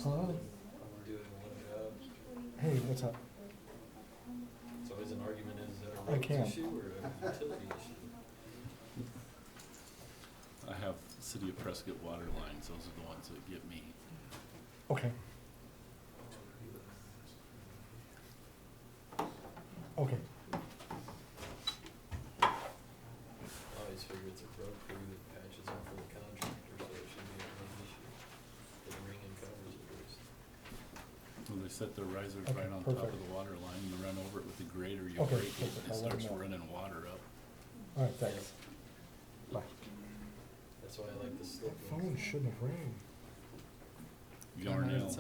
Hello. We're doing one job. Hey, what's up? It's always an argument, is that I a roads can't. issue or a utility issue? I have City of Prescott water lines, those are the ones that get me. Okay. Okay. I always figure it's a road crew that patches them for the contractor, so it shouldn't be a big issue. The ring and covers it first. When they set their risers Okay, right on top of perfect. the water line, you run over it with the grader, you Okay, break it, perfect. and it I'll let starts 'em know. running water up. All right, thanks. Bye. That's why I like the slip That ones. phone shouldn't have rang. Yarnell,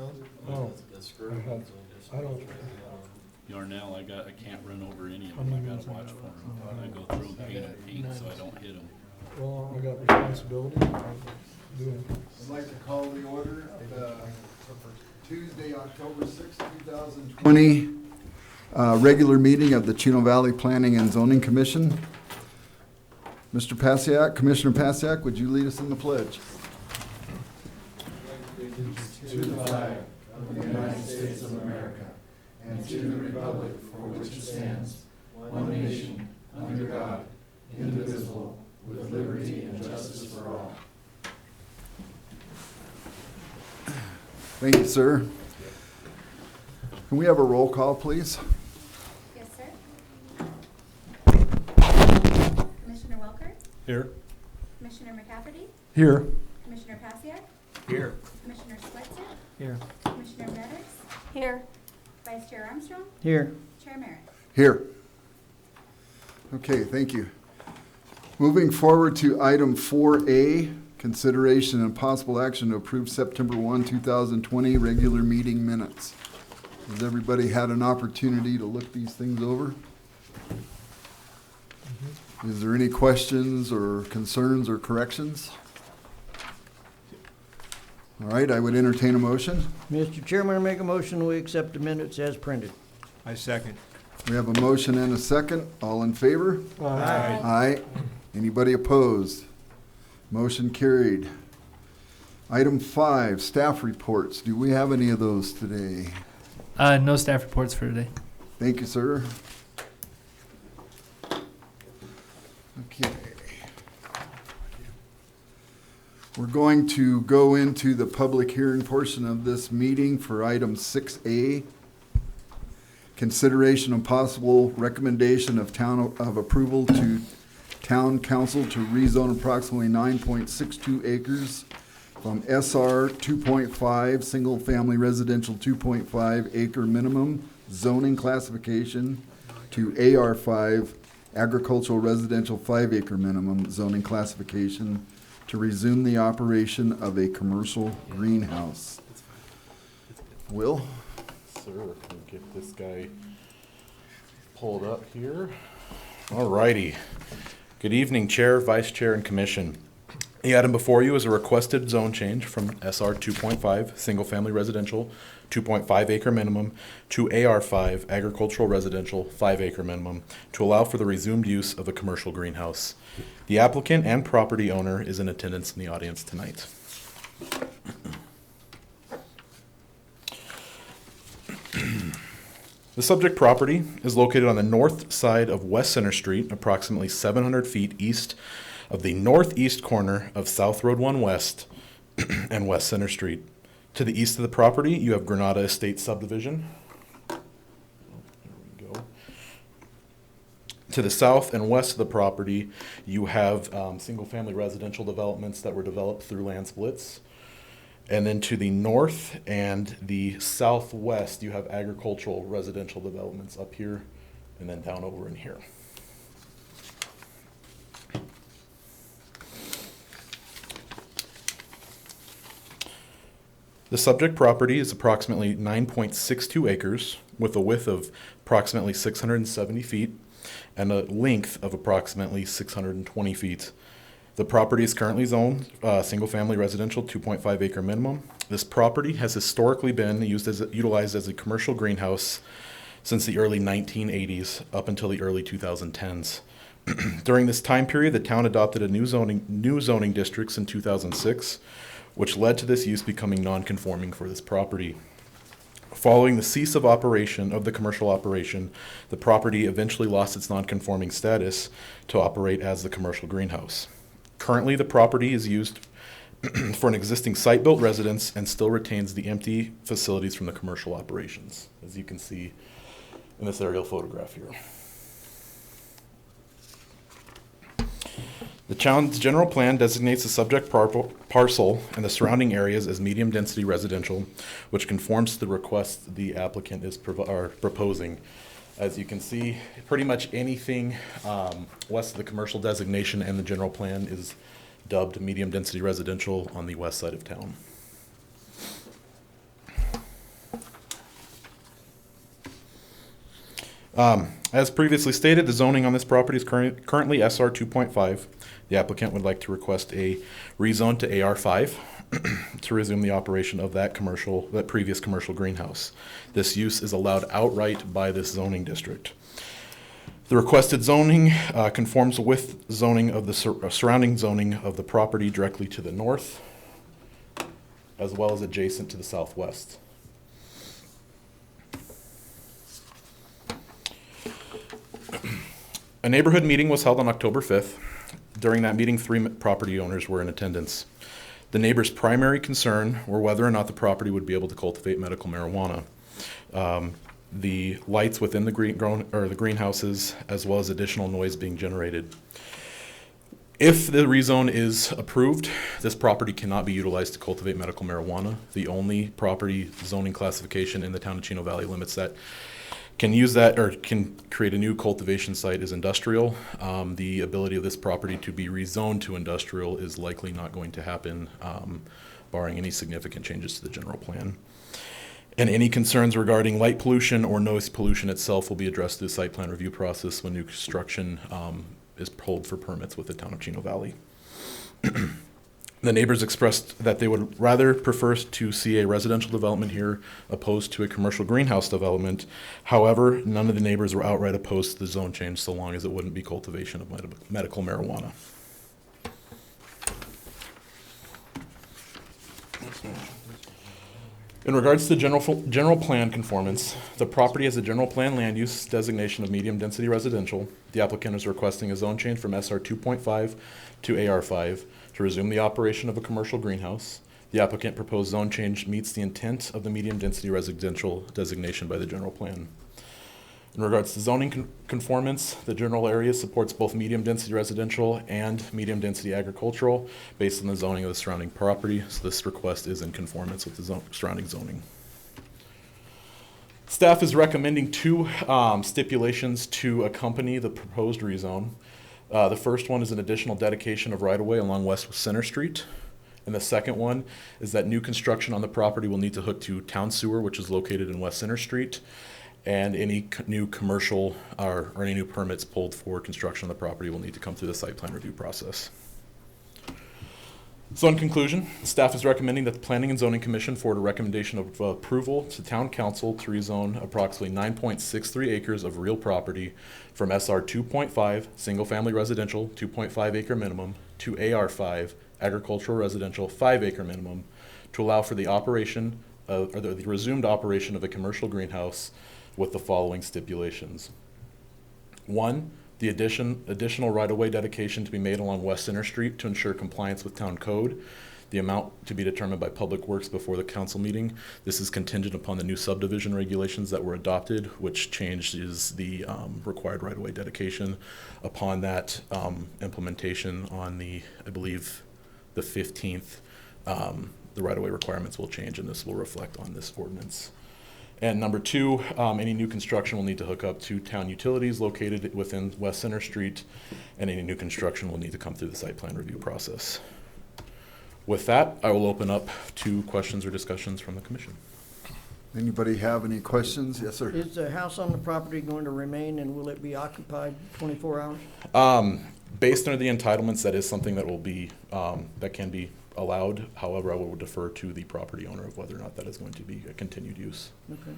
Oh, The screw I had- ones will just. I don't- try to get on. Yarnell, I can't run over any of How them, I many gotta minutes I watch got for left? them. I go through and paint so I don't hit them. Well, I got responsibility. I'm doing. I'd like to call the order the Tuesday, October 6th, 2020, regular meeting of the Chino Valley Planning and Zoning Commission. Mr. Pasiak, Commissioner Pasiak, would you lead us in the pledge? To the flag of the United States of America and to the republic for which it stands, one nation, under God, indivisible, with liberty and justice for all. Thank you, sir. Can we have a roll call, please? Yes, sir. Commissioner Welker, Here. Commissioner McCafferty, Here. Commissioner Pasiak, Here. Commissioner Switzer, Here. Commissioner Meadows, Here. Vice Chair Armstrong, Here. Chair Merritt. Here. Okay, thank you. Moving forward to item 4A, consideration and possible action to approve September 1, 2020 regular meeting minutes. Has everybody had an opportunity to look these things over? Is there any questions or concerns or corrections? All right, I would entertain a motion. Mr. Chairman, I make a motion we accept the minutes as printed. I second. We have a motion and a second. All in favor? Aye. Anybody opposed? Motion carried. Item 5, staff reports. Do we have any of those today? No staff reports for today. Thank you, sir. Okay. We're going to go into the public hearing portion of this meeting for item 6A. Consideration of possible recommendation of approval to town council to rezone approximately 9.62 acres from SR 2.5, single-family residential 2.5 acre minimum zoning classification to AR 5, agricultural residential 5 acre minimum zoning classification to resume the operation of a commercial greenhouse. Will? Sir, we'll get this guy pulled up here. Alrighty. Good evening, Chair, Vice Chair, and Commission. The item before you is a requested zone change from SR 2.5, single-family residential, 2.5 acre minimum, to AR 5, agricultural residential, 5 acre minimum, to allow for the resumed use of a commercial greenhouse. The applicant and property owner is in attendance in the audience tonight. The subject property is located on the north side of West Center Street, approximately 700 feet east of the northeast corner of South Road 1 West and West Center Street. To the east of the property, you have Granada Estate Subdivision. There we go. To the south and west of the property, you have single-family residential developments that were developed through land splits. And then to the north and the southwest, you have agricultural residential developments up here and then down over in here. The subject property is approximately 9.62 acres with a width of approximately 670 feet and a length of approximately 620 feet. The property is currently zoned single-family residential 2.5 acre minimum. This property has historically been utilized as a commercial greenhouse since the early 1980s up until the early 2010s. During this time period, the town adopted a new zoning districts in 2006, which led to this use becoming non-conforming for this property. Following the cease of operation of the commercial operation, the property eventually lost its non-conforming status to operate as the commercial greenhouse. Currently, the property is used for an existing site-built residence and still retains the empty facilities from the commercial operations, as you can see in this aerial photograph here. The town's general plan designates the subject parcel and the surrounding areas as medium-density residential, which conforms to the request the applicant is proposing. As you can see, pretty much anything west of the commercial designation and the general plan is dubbed medium-density residential on the west side of town. As previously stated, the zoning on this property is currently SR 2.5. The applicant would like to request a rezone to AR5 to resume the operation of that previous commercial greenhouse. This use is allowed outright by this zoning district. The requested zoning conforms with zoning of the surrounding zoning of the property directly to the north, as well as adjacent to the southwest. A neighborhood meeting was held on October 5th. During that meeting, 3 property owners were in attendance. The neighbors' primary concern were whether or not the property would be able to cultivate medical marijuana. The lights within the greenhouses, as well as additional noise being generated. If the rezone is approved, this property cannot be utilized to cultivate medical marijuana. The only property zoning classification in the town of Chino Valley limits that can use that or can create a new cultivation site is industrial. The ability of this property to be rezoned to industrial is likely not going to happen, barring any significant changes to the general plan. And any concerns regarding light pollution or noise pollution itself will be addressed through the site plan review process when new construction is pulled for permits with the town of Chino Valley. The neighbors expressed that they would rather prefer to see a residential development here opposed to a commercial greenhouse development. However, none of the neighbors were outright opposed to the zone change so long as it wouldn't be cultivation of medical marijuana. In regards to general plan conformance, the property has a general plan land use designation of medium density residential. The applicant is requesting a zone change from SR 2.5 to AR5 to resume the operation of a commercial greenhouse. The applicant proposed zone change meets the intent of the medium density residential designation by the general plan. In regards to zoning conformance, the general area supports both medium density residential and medium density agricultural based on the zoning of the surrounding property, so this request is in conformance with the surrounding zoning. Staff is recommending 2 stipulations to accompany the proposed rezone. The first one is an additional dedication of right-of-way along West Center Street. And the second one is that new construction on the property will need to hook to town sewer, which is located in West Center Street. And any new commercial or any new permits pulled for construction on the property will need to come through the site plan review process. So in conclusion, staff is recommending that the Planning and Zoning Commission forward a recommendation of approval to Town Council to rezone approximately 9.63 acres of real property from SR 2.5 single family residential 2.5 acre minimum to AR5 agricultural residential 5 acre minimum to allow for the operation of, or the resumed operation of a commercial greenhouse with the following stipulations. 1, the additional right-of-way dedication to be made along West Center Street to ensure compliance with town code. The amount to be determined by Public Works before the council meeting. This is contingent upon the new subdivision regulations that were adopted, which changes the required right-of-way dedication. Upon that implementation on the, I believe, the 15th, the right-of-way requirements will change, and this will reflect on this ordinance. And number 2, any new construction will need to hook up to town utilities located within West Center Street, and any new construction will need to come through the site plan review process. With that, I will open up to questions or discussions from the commission. Anybody have any questions? Yes, sir. Is the house on the property going to remain, and will it be occupied 24 hours? Based on the entitlements, that is something that will be, that can be allowed. However, I will defer to the property owner of whether or not that is going to be a continued use. Okay.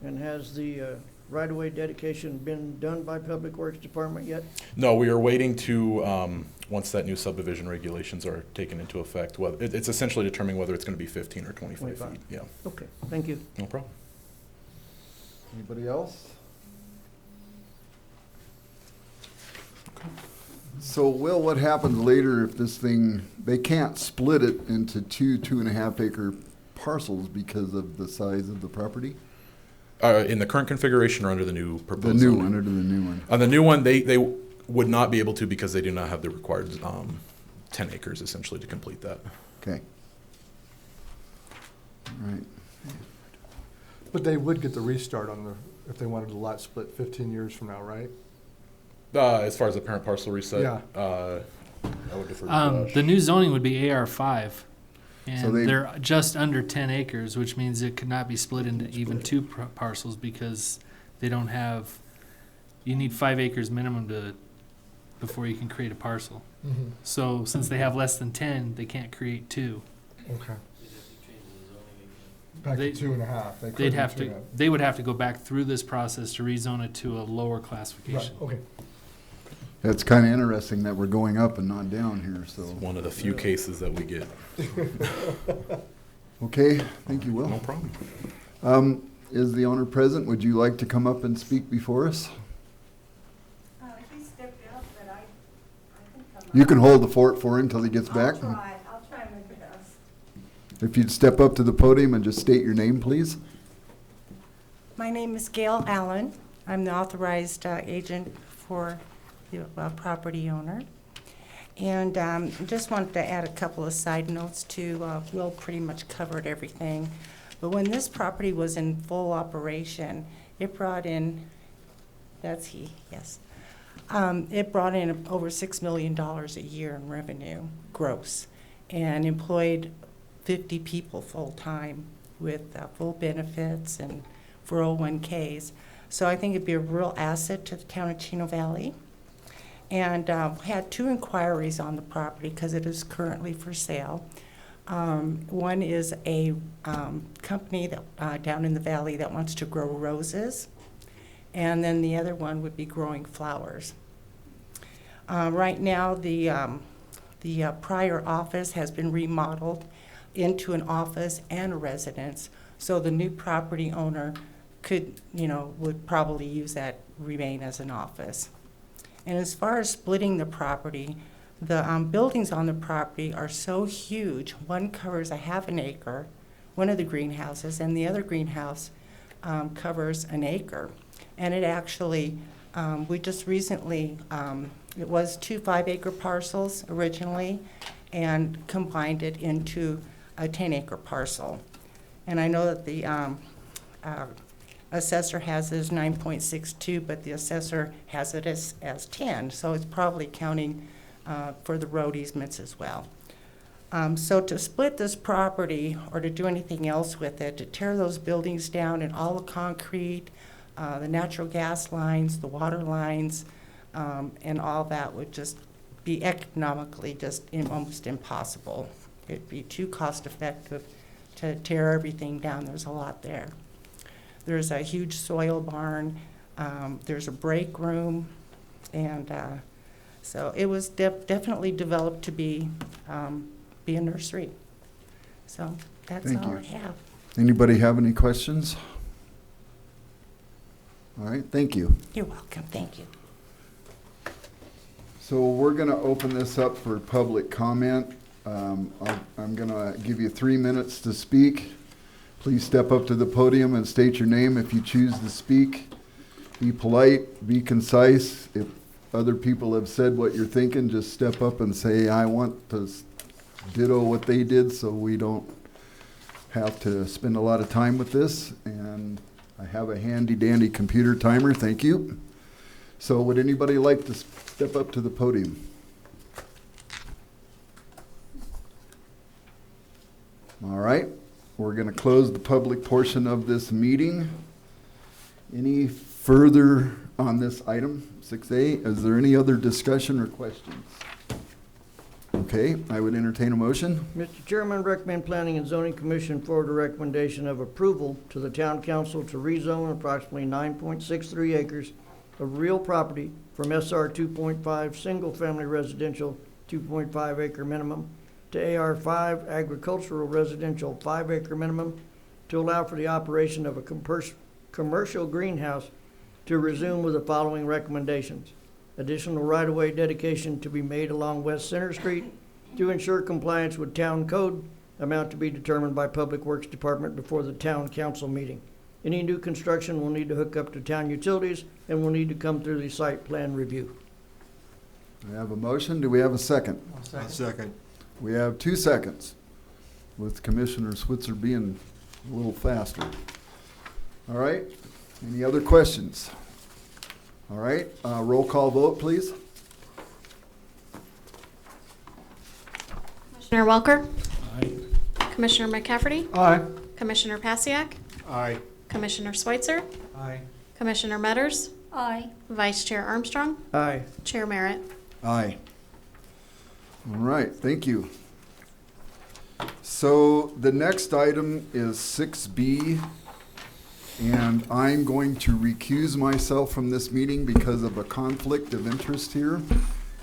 And has the right-of-way dedication been done by Public Works Department yet? No, we are waiting to, once that new subdivision regulations are taken into effect, it's essentially determining whether it's gonna be 15 or 25 25. feet. Yeah, Okay, thank you. no problem. Anybody else? So, Will, what happens later if this thing, they can't split it into 2.5 acre parcels because of the size of the property? In the current configuration or under the new The proposal? new one, under the new one. On the new one, they would not be able to because they do not have the required 10 acres essentially to complete that. Okay. All right. But they would get the restart on the, if they wanted a lot split 15 years from now, right? As far as the parent parcel reset, Yeah. I would defer to Josh. The new zoning would be AR5, and So they- they're just under 10 acres, which means it could not be split into even two parcels because they don't have. You need 5 acres minimum before you can create a parcel. Mm-hmm. So since they have less than 10, they can't create two. Okay. You'd have to change the zoning again. Back They- to 2.5. They They'd could have do to. 2.5. They would have to go back through this process to rezone it to a lower Right, classification. okay. It's kind of interesting that we're going up and not down here, so. One of the few cases that we get. Okay, thank you, Will. No problem. Is the owner present? Would you like to come up and speak before us? He stepped out, but I can come You can hold the fort for him until he gets back. I'll try my best. If you'd step up to the podium and just state your name, please. My name is Gail Allen. I'm the authorized agent for the property owner. And just wanted to add a couple of side notes to, Will pretty much covered everything. But when this property was in full operation, it brought in, that's he, yes. It brought in over $6 million a year in revenue, gross, and employed 50 people full-time with full benefits and 401ks. So I think it'd be a real asset to the town of Chino Valley. And had 2 inquiries on the property because it is currently for sale. One is a company that down in the valley that wants to grow roses, and then the other one would be growing flowers. Right now, the prior office has been remodeled into an office and a residence, so the new property owner could, would probably use that, remain as an office. And as far as splitting the property, the buildings on the property are so huge. One covers a ½ an acre, one of the greenhouses, and the other greenhouse covers an acre. And it actually, we just recently, it was 2 5-acre parcels originally, and combined it into a 10-acre parcel. And I know that the assessor has it as 9.62, but the assessor has it as 10, so it's probably counting for the road easements as well. So to split this property or to do anything else with it, to tear those buildings down and all the concrete, the natural gas lines, the water lines, and all that would just be economically just almost impossible. It'd be too cost effective to tear everything down. There's a lot there. There's a huge soil barn, there's a break room, and so it was definitely developed to be a nursery. So that's Thank all you. I have. Anybody have any questions? All right, thank you. You're welcome, thank you. So we're going to open this up for public comment. I'm going to give you 3 minutes to speak. Please step up to the podium and state your name if you choose to speak. Be polite, be concise. If other people have said what you're thinking, just step up and say, I want to ditto what they did so we don't have to spend a lot of time with this. And I have a handy dandy computer timer, thank you. So would anybody like to step up to the podium? All right, we're going to close the public portion of this meeting. Any further on this item, 6A? Is there any other discussion or questions? Okay, I would entertain a motion. Mr. Chairman, recommend Planning and Zoning Commission forward a recommendation of approval to the town council to rezone approximately 9.63 acres of real property from SR 2.5 single-family residential 2.5 acre minimum to AR 5 agricultural residential 5 acre minimum to allow for the operation of a commercial greenhouse to resume with the following recommendations. Additional right-of-way dedication to be made along West Center Street to ensure compliance with town code, amount to be determined by Public Works Department before the town council meeting. Any new construction will need to hook up to town utilities and will need to come through the site plan review. I have a motion. Do we have a second? Second. We have 2 seconds, with Commissioner Switzer being a little faster. All right, any other questions? All right, roll call vote, please. Commissioner Welker? Commissioner McCafferty? Aye. Commissioner Pasiak? Aye. Commissioner Schweitzer? Aye. Commissioner Metters? Aye. Vice Chair Armstrong? Aye. Chair Merritt? Aye. All right, thank you. So the next item is 6B, and I'm going to recuse myself from this meeting because of a conflict of interest here.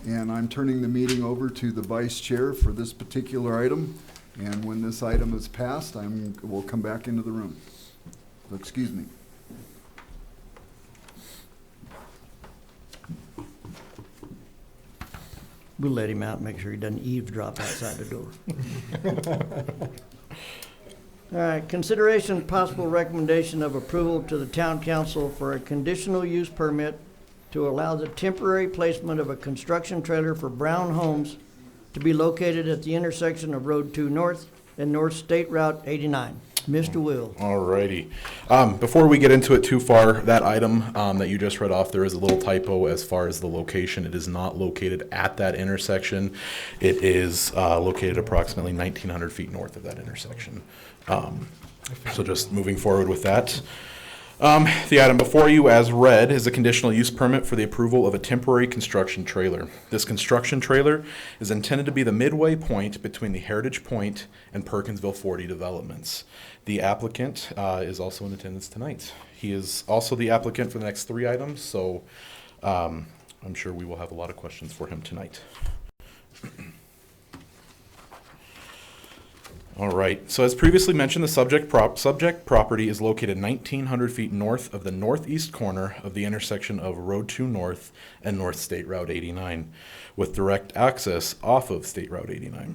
And I'm turning the meeting over to the vice chair for this particular item. And when this item is passed, we'll come back into the room. So excuse me. We'll let him out, make sure he doesn't eavesdrop outside the door. All right, consideration possible recommendation of approval to the town council for a conditional use permit to allow the temporary placement of a construction trailer for Brown Homes to be located at the intersection of Road 2 North and North State Route 89. Mr. Will. Alrighty. Before we get into it too far, that item that you just read off, there is a little typo as far as the location. It is not located at that intersection. It is located approximately 1,900 feet north of that intersection. So just moving forward with that. The item before you, as read, is a conditional use permit for the approval of a temporary construction trailer. This construction trailer is intended to be the midway point between the Heritage Point and Perkinsville 40 developments. The applicant is also in attendance tonight. He is also the applicant for the next 3 items, so I'm sure we will have a lot of questions for him tonight. All right, so as previously mentioned, the subject property is located 1,900 feet north of the northeast corner of the intersection of Road 2 North and North State Route 89, with direct access off of State Route 89.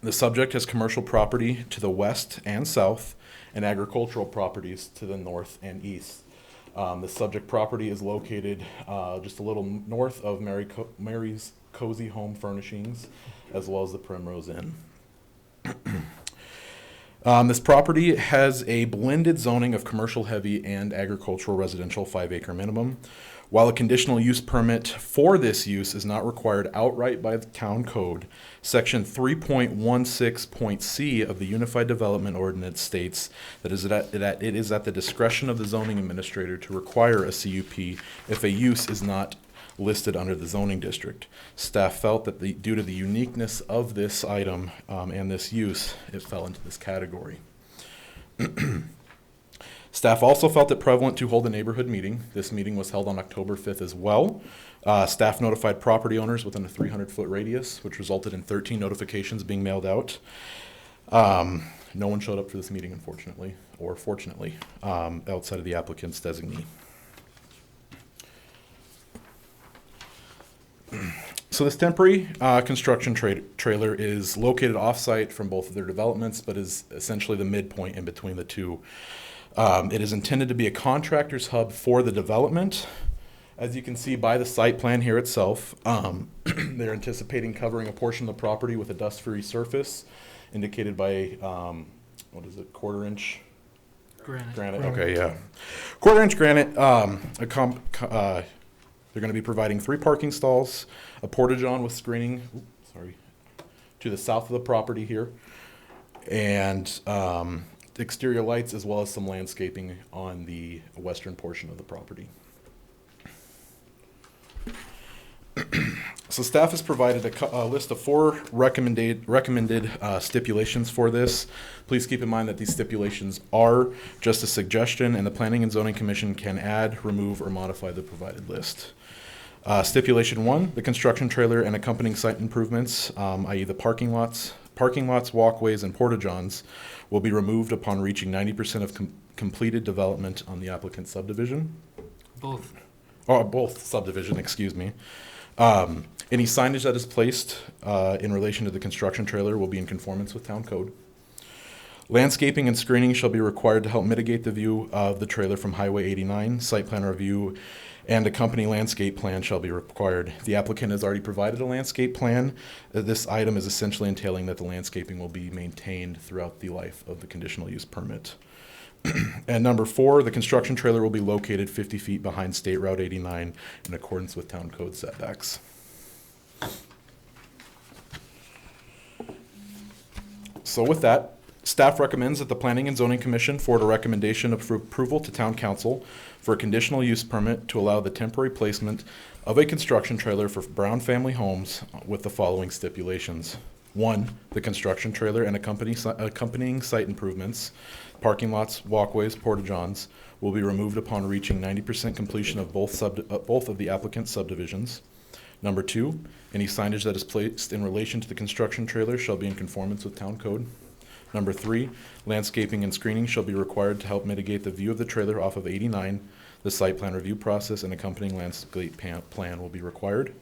The subject has commercial property to the west and south and agricultural properties to the north and east. The subject property is located just a little north of Mary's Cozy Home Furnishings, as well as the Primrose Inn. This property has a blended zoning of commercial heavy and agricultural residential 5 acre minimum. While a conditional use permit for this use is not required outright by the town code, section 3.16.c of the Unified Development Ordinance states that it is at the discretion of the zoning administrator to require a CUP if a use is not listed under the zoning district. Staff felt that due to the uniqueness of this item and this use, it fell into this category. Staff also felt it prevalent to hold a neighborhood meeting. This meeting was held on October 5th as well. Staff notified property owners within a 300-foot radius, which resulted in 13 notifications being mailed out. No one showed up for this meeting, unfortunately, or fortunately, outside of the applicant's designee. So this temporary construction trailer is located off-site from both of their developments, but is essentially the midpoint in between the two. It is intended to be a contractor's hub for the development. As you can see by the site plan here itself, they're anticipating covering a portion of the property with a dust-free surface, indicated by, what is it, 1/4 inch? Granite, okay, yeah. 1/4 inch granite, they're going to be providing 3 parking stalls, a porta-john with screening, to the south of the property here, and exterior lights, as well as some landscaping on the western portion of the property. So staff has provided a list of 4 recommended stipulations for this. Please keep in mind that these stipulations are just a suggestion, and the Planning and Zoning Commission can add, remove, or modify the provided list. Stipulation 1, the construction trailer and accompanying site improvements, i.e. the parking lots, walkways, and porta-johns will be removed upon reaching 90% of completed development on the applicant's subdivision. Both subdivision, excuse me. Any signage that is placed in relation to the construction trailer will be in conformance with town code. Landscaping and screening shall be required to help mitigate the view of the trailer from Highway 89. Site plan review and accompanying landscape plan shall be required. The applicant has already provided a landscape plan. This item is essentially entailing that the landscaping will be maintained throughout the life of the conditional use permit. And number 4, the construction trailer will be located 50 feet behind State Route 89 in accordance with town code setbacks. So with that, staff recommends that the Planning and Zoning Commission forward a recommendation of approval to Town Council for a conditional use permit to allow the temporary placement of a construction trailer for Brown family homes with the following stipulations. 1, the construction trailer and accompanying site improvements, parking lots, walkways, porta-johns will be removed upon reaching 90% completion of both of the applicant's subdivisions. Number 2, any signage that is placed in relation to the construction trailer shall be in conformance with town code. Number 3, landscaping and screening shall be required to help mitigate the view of the trailer off of 89. The site plan review process and accompanying landscape plan will be required.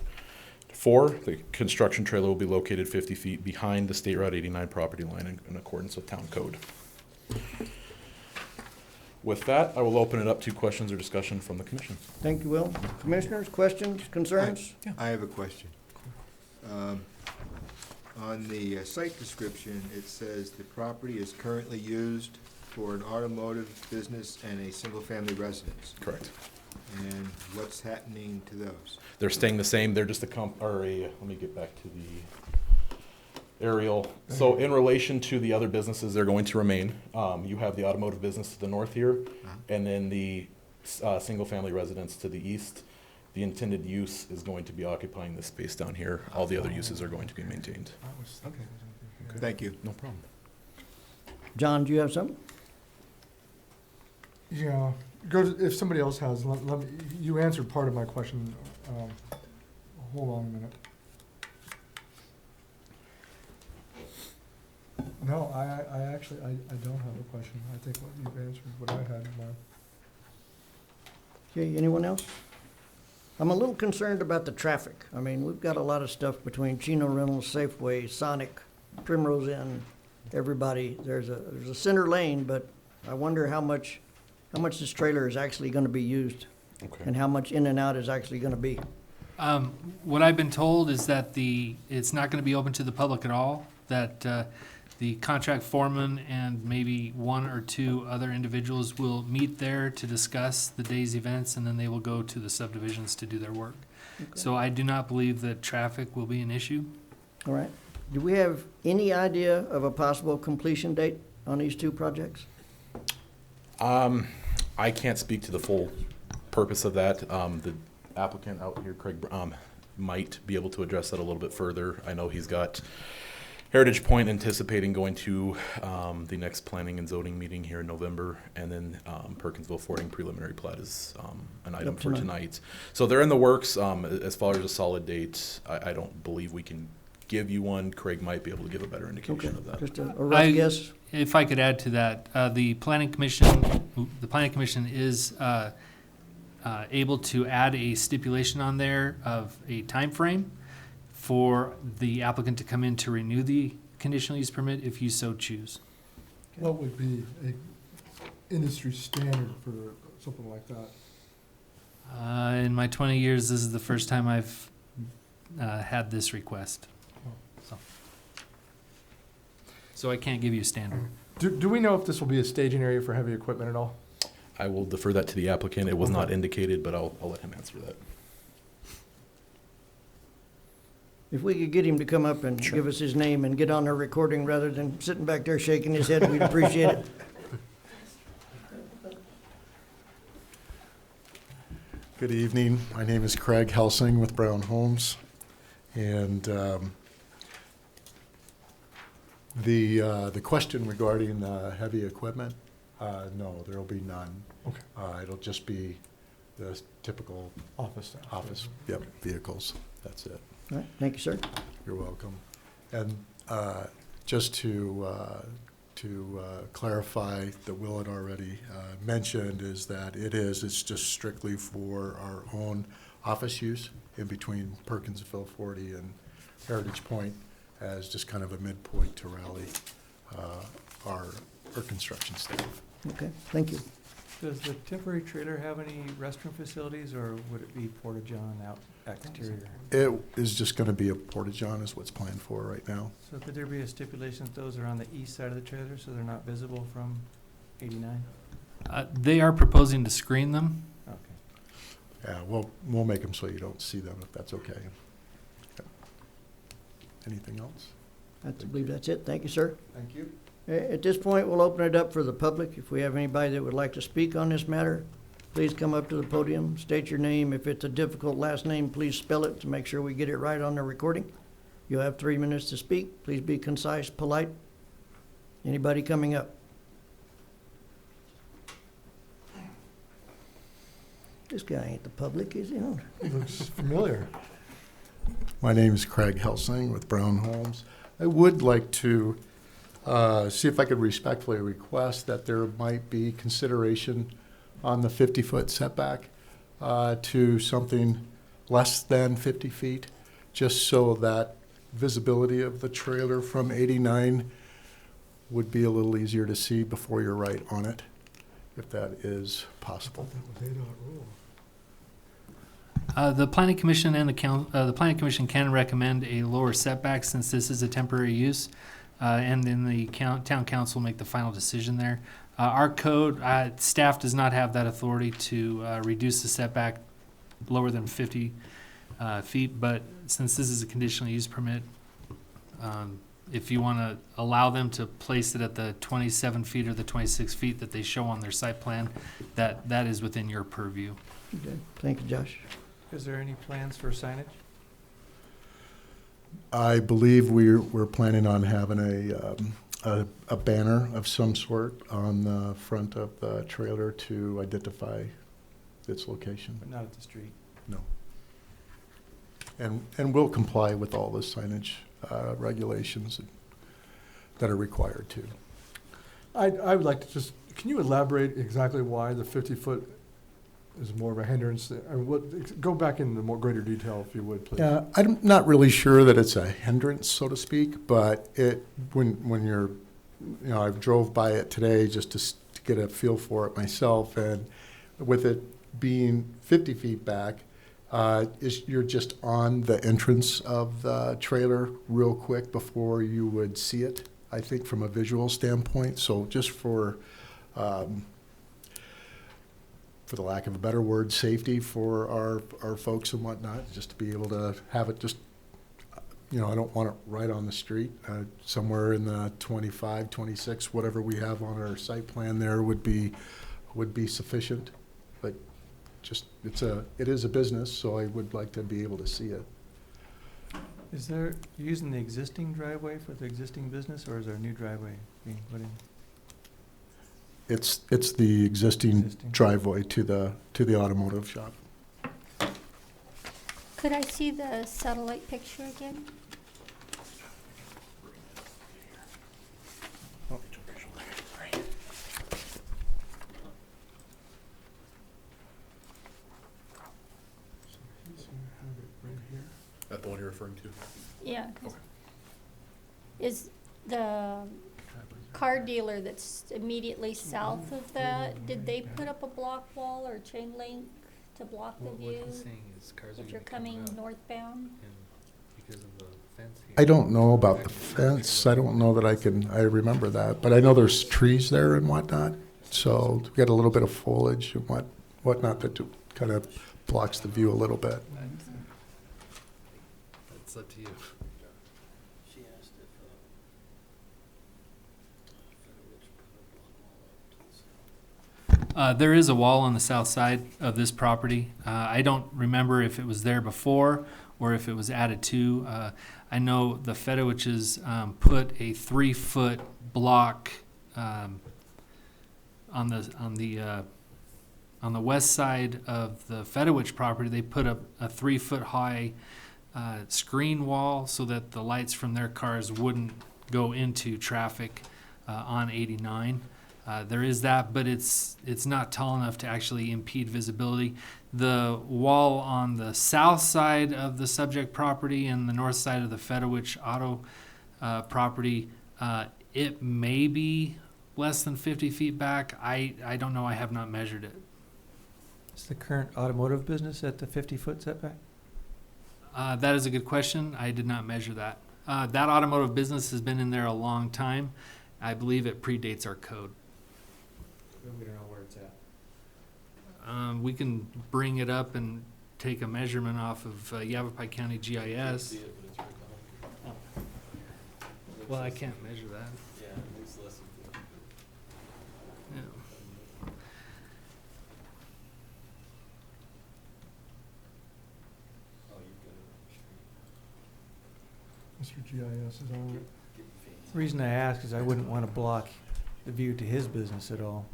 4, the construction trailer will be located 50 feet behind the State Route 89 property line in accordance with town code. With that, I will open it up to questions or discussion from the commission. Thank you, Will. Commissioners, questions, concerns? I have a question. On the site description, it says the property is currently used for an automotive business and a single-family residence. Correct. And what's happening to those? They're staying the same. They're just let me get back to the aerial. So in relation to the other businesses, they're going to remain. You have the automotive business to the north here, and then the single-family residence to the east. The intended use is going to be occupying this space down here. All the other uses are going to be maintained. Okay. Thank you. No problem. John, do you have something? Yeah, if somebody else has, let me, you answered part of my question. Hold on a minute. No, I actually don't have a question. I think what you've answered what I had in mind. Okay, anyone else? I'm a little concerned about the traffic. I mean, we've got a lot of stuff between Chino Reynolds, Safeway, Sonic, Primrose Inn, everybody. There's a center lane, but I wonder how much this trailer is actually gonna be used. Okay. And how much in and out is actually gonna be. What I've been told is that it's not going to be open to the public at all, that the contract foreman and maybe 1 or 2 other individuals will meet there to discuss the day's events, and then they will go to the subdivisions to do their work. Okay. So I do not believe that traffic will be an issue. All right. Do we have any idea of a possible completion date on these 2 projects? I can't speak to the full purpose of that. The applicant out here, Craig, might be able to address that a little bit further. I know he's got Heritage Point anticipating going to the next planning and zoning meeting here in November, and then Perkinsville Fording preliminary plat is an item for tonight. So they're in the works. As far as a solid date, I don't believe we can give you one. Craig might be able to give a better indication of that. Just a rough guess? If I could add to that, the planning commission is able to add a stipulation on there of a time frame for the applicant to come in to renew the conditional use permit if you so choose. What would be a industry standard for something like that? In my 20 years, this is the first time I've had this request. So I can't give you a standard. Do we know if this will be a staging area for heavy equipment at all? I will defer that to the applicant. It was not indicated, but I'll let him answer that. If we could get him to come up and Sure. give us his name and get on our recording rather than sitting back there shaking his head, we'd appreciate it. Good evening. My name is Craig Helsing with Brown Homes. And the question regarding heavy equipment, no, there'll be none. Okay. It'll just be the typical Office staff. office, yep, vehicles. That's it. All right, thank you, sir. You're welcome. And just to clarify, that Will had already mentioned, is that it's just strictly for our own office use in between Perkinsville 40 and Heritage Point, as just kind of a midpoint to rally our construction staff. Okay, thank you. Does the temporary trailer have any restroom facilities, or would it be porta-john out exterior? It is just gonna be a porta-john is what's planned for right now. So could there be a stipulation that those are on the east side of the trailer, so they're not visible from 89? They are proposing to screen them. Okay. Yeah, we'll make them so you don't see them, if that's okay. Okay. Anything else? I believe that's it. Thank you, sir. Thank you. At this point, we'll open it up for the public. If we have anybody that would like to speak on this matter, please come up to the podium, state your name. If it's a difficult last name, please spell it to make sure we get it right on the recording. You'll have 3 minutes to speak. Please be concise, polite. Anybody coming up? This guy ain't the public, is he? He looks familiar. My name is Craig Helsing with Brown Homes. I would like to see if I could respectfully request that there might be consideration on the 50-foot setback to something less than 50 feet, just so that visibility of the trailer from 89 would be a little easier to see before you're right on it, if that is possible. The planning commission and the planning commission can recommend a lower setback since this is a temporary use, and then the town council make the final decision there. Our code, staff does not have that authority to reduce the setback lower than 50 feet, but since this is a conditional use permit, if you want to allow them to place it at the 27 feet or the 26 feet that they show on their site plan, that is within your purview. Okay, thank you, Josh. Is there any plans for signage? I believe we're planning on having a banner of some sort on the front of the trailer to identify its location. But not at the street? No. And we'll comply with all the signage regulations that are required to. I would like to just, can you elaborate exactly why the 50-foot is more of a hindrance? Go back into more greater detail, if you would, please. Yeah, I'm not really sure that it's a hindrance, so to speak, but when you're, I drove by it today just to get a feel for it myself, and with it being 50 feet back, you're just on the entrance of the trailer real quick before you would see it, I think, from a visual standpoint. So just for the lack of a better word, safety for our folks and whatnot, just to be able to have it just, I don't want it right on the street. Somewhere in the 25, 26, whatever we have on our site plan there would be sufficient. But just, it is a business, so I would like to be able to see it. Is there, using the existing driveway for the existing business, or is there a new driveway being put in? It's the existing driveway to the automotive shop. Could I see the satellite picture again? That the one you're referring to? Yeah. Okay. Is the car dealer that's immediately south of that, did they put up a block wall or chain link to block the view if you're coming northbound? Because of the fence here. I don't know about the fence. I don't know that I remember that, but I know there's trees there and whatnot. So we got a little bit of foliage and whatnot that kind of blocks the view a little bit. That's up to you. She asked if There is a wall on the south side of this property. I don't remember if it was there before or if it was added to. I know the Fedowiches put a 3-foot block on the west side of the Fedowich property. They put up a 3-foot high screen wall so that the lights from their cars wouldn't go into traffic on 89. There is that, but it's not tall enough to actually impede visibility. The wall on the south side of the subject property and the north side of the Fedowich Auto property, it may be less than 50 feet back. I don't know. I have not measured it. Is the current automotive business at the 50-foot setback? That is a good question. I did not measure that. That automotive business has been in there a long time. I believe it predates our code. We don't know where it's at. We can bring it up and take a measurement off of Yavapai County Can't GIS. see it, but it's right behind you. It looks Well, I less- can't measure that. Yeah, it looks less than 50. Yeah. Oh, you've got it on the Mr. GIS is on it. Getting fancy. The reason I ask is I wouldn't want to block the view to his business at all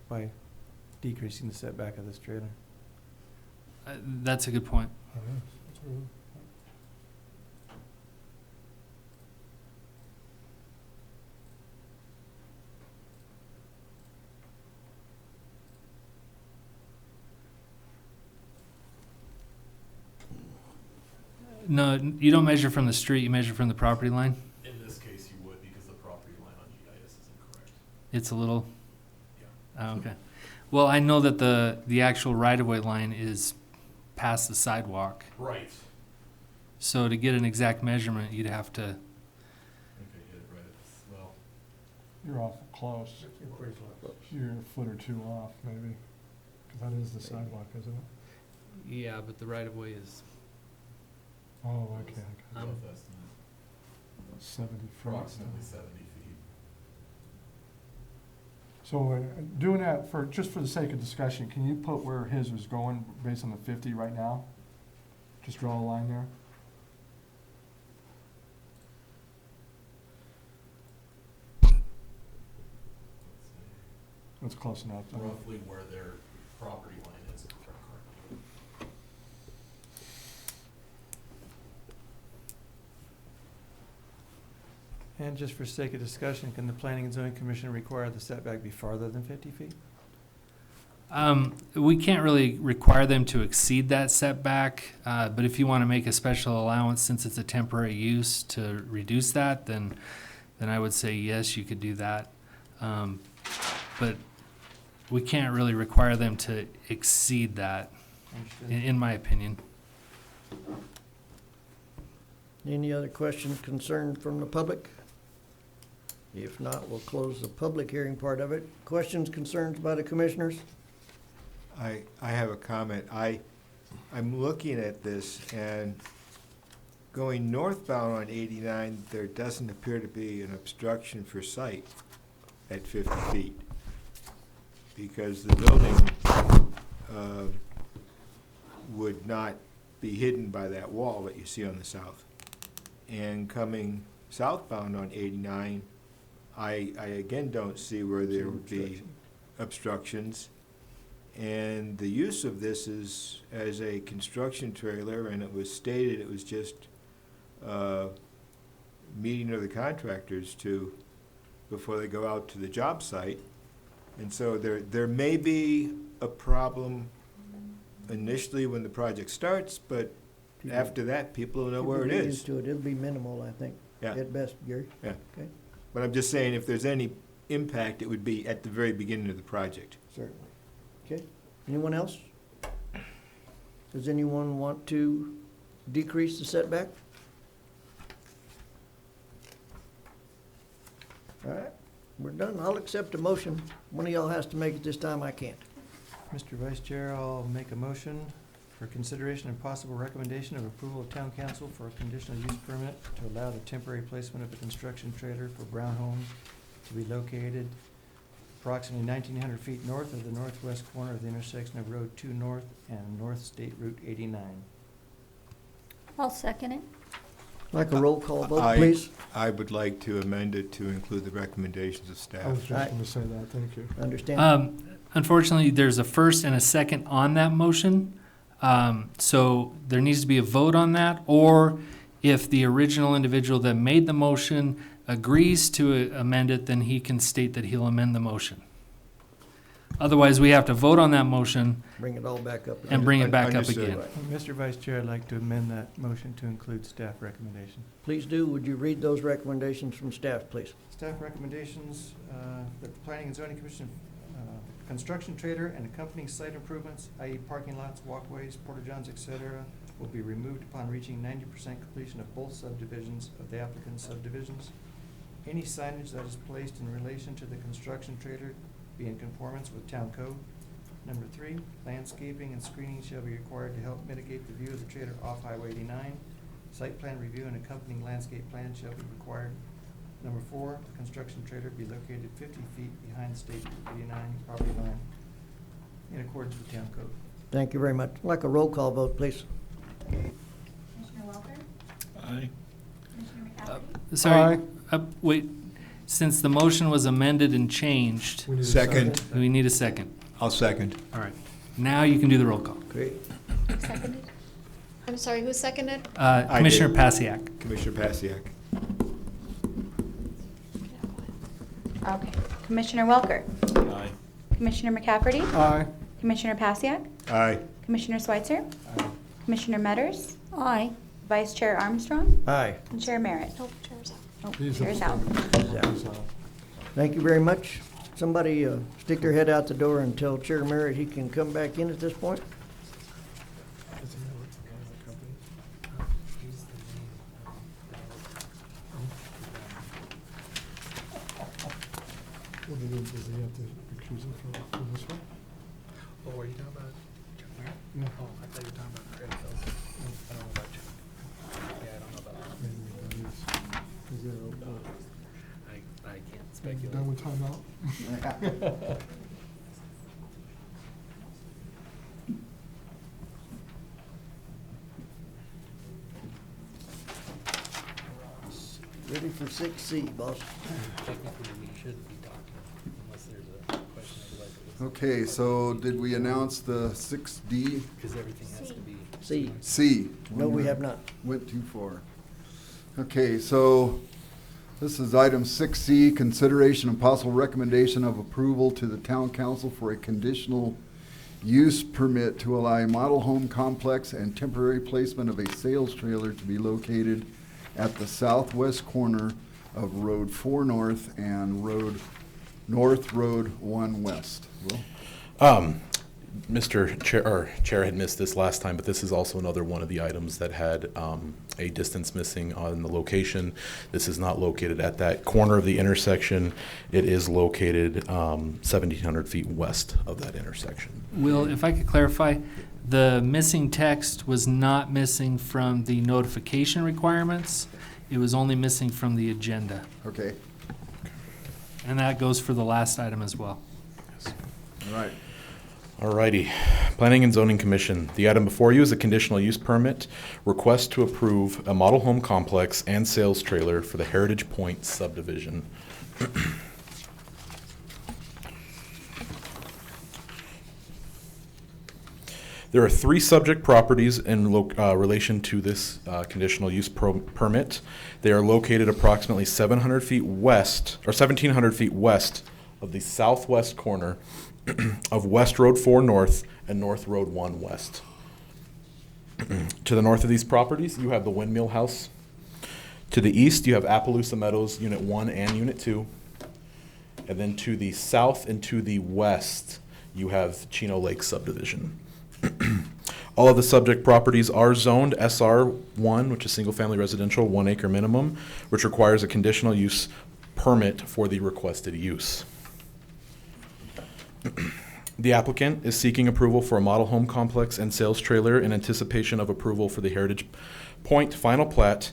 by decreasing the setback of this trailer. That's a good point. Oh, yes, that's really- No, you don't measure from the street. You measure from the property line. In this case, you would because the property line on GIS is incorrect. It's a little. Yeah. Oh, okay. Well, I know that the actual right-of-way line is past the sidewalk. Right. So to get an exact measurement, you'd have to. I think I hit it right at this, well, You're awful close. You're pretty close. You're a foot or two off, maybe. Because that is the sidewalk, isn't it? Yeah, but the right-of-way is. Oh, okay. rough Um, estimate, 70 feet. approximately 70 feet. So doing that just for the sake of discussion, can you put where his was going based on the 50 right now? Just draw a line there? Let's see. That's close enough. Roughly where their property line is currently. And just for sake of discussion, can the Planning and Zoning Commission require the setback be farther than 50 feet? We can't really require them to exceed that setback, but if you want to make a special allowance since it's a temporary use to reduce that, then I would say yes, you could do that. But we can't really require them to exceed that, Understood. in my opinion. Any other questions, concerns from the public? If not, we'll close the public hearing part of it. Questions, concerns by the commissioners? I have a comment. I'm looking at this and going northbound on 89, there doesn't appear to be an obstruction for sight at 50 feet. Because the building would not be hidden by that wall that you see on the south. And coming southbound on 89, I again don't see where there would be obstructions. And the use of this is as a construction trailer, and it was stated it was just meeting of the contractors before they go out to the job site. And so there may be a problem initially when the project starts, but after that, people will know where it People get is. used to it. It'll be minimal, I think, Yeah, at best, Gary. yeah. Okay, But I'm just saying, if there's any impact, it would be at the very beginning of the project. certainly. Okay, anyone else? Does anyone want to decrease the setback? All right, we're done. I'll accept a motion. One of y'all has to make it this time. I can't. Mr. Vice Chair, I'll make a motion for consideration and possible recommendation of approval of town council for a conditional use permit to allow the temporary placement of a construction trailer for Brown Homes to be located approximately 1,900 feet north of the northwest corner of the intersection of Road 2 North and North State Route 89. I'll second it. Like a roll call vote, I- please. I would like to amend it to include the recommendations of I staff. was just gonna say that, thank you. Understand? Unfortunately, there's a first and a second on that motion. So there needs to be a vote on that, or if the original individual that made the motion agrees to amend it, then he can state that he'll amend the motion. Otherwise, we have to vote on that motion Bring it all back up. and bring it back up Understood. again. Mr. Vice Chair, I'd like to amend that motion to include staff recommendation. Please do. Would you read those recommendations from staff, please? Staff recommendations, that the Planning and Zoning Commission, construction trailer and accompanying site improvements, i.e. parking lots, walkways, porta-johns, et cetera, will be removed upon reaching 90% completion of both subdivisions of the applicant's subdivisions. Any signage that is placed in relation to the construction trailer be in conformance with town code. Number 3, landscaping and screening shall be required to help mitigate the view of the trailer off Highway 89. Site plan review and accompanying landscape plan shall be required. Number 4, the construction trailer be located 50 feet behind the state 89 property line in accordance with town code. Thank you very much. Like a roll call vote, please. Commissioner Walker? Aye. Commissioner McCafferty? Sorry, wait, since the motion was amended and changed, We need a Second. we need a second. I'll second. All right, now you can do the roll call. Great. Seconded. I'm sorry, who seconded? Commissioner did. Pasiak. Commissioner Pasiak. Okay. Commissioner Welker? Aye. Commissioner McCafferty? Aye. Commissioner Pasiak? Aye. Commissioner Schweitzer? Commissioner Metters? Aye. Vice Chair Armstrong? Aye. And Chair Merritt? Nope, chair's out. Oh, He's Chair's out. Yeah. He's out. Thank you very much. Somebody stick their head out the door and tell Chair Merritt he can come back in at this point. What does he have to recuse himself from this one? Oh, are you talking about Chuck Merritt? Yeah. Oh, I thought you were talking about Craig Fells. I don't know about Chuck. Yeah, I don't know about that. Maybe that is there a- I can't Done speculate. with timeout? Ready for 6C, boss. Technically, we shouldn't be talking unless there's a question I'd like to. Okay, so did we announce the 6D? Because everything has to be. C. C? No, we have not. Went too far. Okay, so this is item 6C, consideration and possible recommendation of approval to the town council for a conditional use permit to allow a model home complex and temporary placement of a sales trailer to be located at the southwest corner of Road 4 North and North Road 1 West. Will? Mr. Chair had missed this last time, but this is also another one of the items that had a distance missing on the location. This is not located at that corner of the intersection. It is located 1,700 feet west of that intersection. Will, if I could clarify, the missing text was not missing from the notification requirements. It was only missing from the agenda. Okay, And that goes for the last item as well. all right. Alrighty, Planning and Zoning Commission. The item before you is a conditional use permit, request to approve a model home complex and sales trailer for the Heritage Point subdivision. There are 3 subject properties in relation to this conditional use permit. They are located approximately 700 feet west, or 1,700 feet west of the southwest corner of West Road 4 North and North Road 1 West. To the north of these properties, you have the Windmill House. To the east, you have Appaloosa Meadows Unit 1 and Unit 2. And then to the south and to the west, you have Chino Lake subdivision. All of the subject properties are zoned SR1, which is single-family residential, 1 acre minimum, which requires a conditional use permit for the requested use. The applicant is seeking approval for a model home complex and sales trailer in anticipation of approval for the Heritage Point final plat,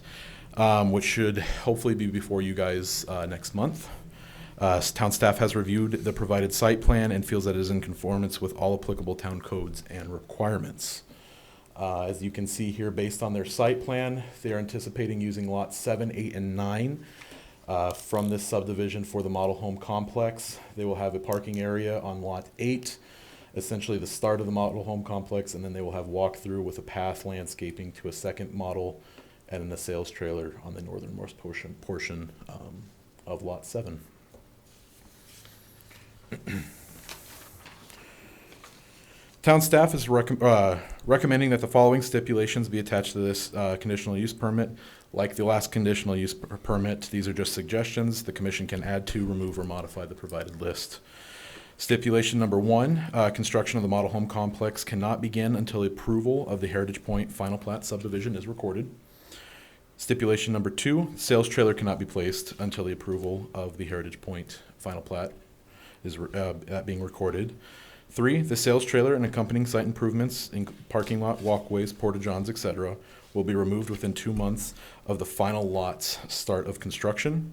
which should hopefully be before you guys next month. Town staff has reviewed the provided site plan and feels that it is in conformance with all applicable town codes and requirements. As you can see here, based on their site plan, they are anticipating using lots 7, 8, and 9 from this subdivision for the model home complex. They will have a parking area on lot 8, essentially the start of the model home complex, and then they will have walk-through with a path landscaping to a second model and then a sales trailer on the northernmost portion of lot 7. Town staff is recommending that the following stipulations be attached to this conditional use permit. Like the last conditional use permit, these are just suggestions. The commission can add to, remove, or modify the provided list. Stipulation number 1, construction of the model home complex cannot begin until the approval of the Heritage Point final plat subdivision is recorded. Stipulation number 2, sales trailer cannot be placed until the approval of the Heritage Point final plat is being recorded. 3, the sales trailer and accompanying site improvements in parking lot, walkways, porta-johns, etc. will be removed within 2 months of the final lot's start of construction.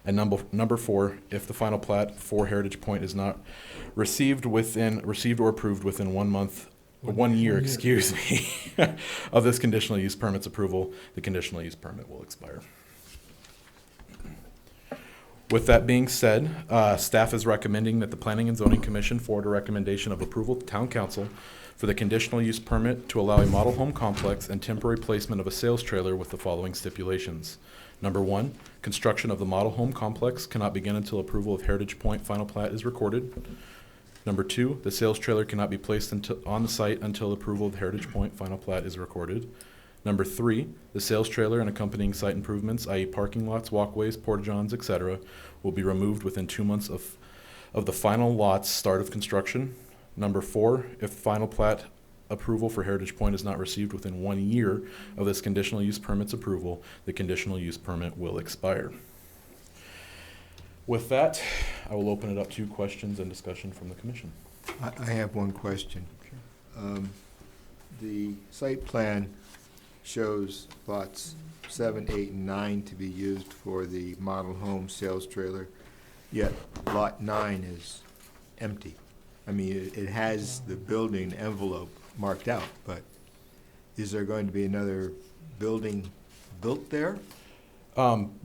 And number 4, if the final plat for Heritage Point is not received or approved within 1 month, or 1 year, excuse me, of this conditional use permit's approval, the conditional use permit will expire. With that being said, staff is recommending that the Planning and Zoning Commission forward a recommendation of approval to Town Council for the conditional use permit to allow a model home complex and temporary placement of a sales trailer with the following stipulations. Number 1, construction of the model home complex cannot begin until approval of Heritage Point final plat is recorded. Number 2, the sales trailer cannot be placed on the site until approval of the Heritage Point final plat is recorded. Number 3, the sales trailer and accompanying site improvements, i.e. parking lots, walkways, porta-johns, etc., will be removed within 2 months of the final lot's start of construction. Number 4, if final plat approval for Heritage Point is not received within 1 year of this conditional use permit's approval, the conditional use permit will expire. With that, I will open it up to questions and discussion from the commission. I have one question. The site plan shows lots 7, 8, and 9 to be used for the model home sales trailer, yet lot 9 is empty. I mean, it has the building envelope marked out, but is there going to be another building built there?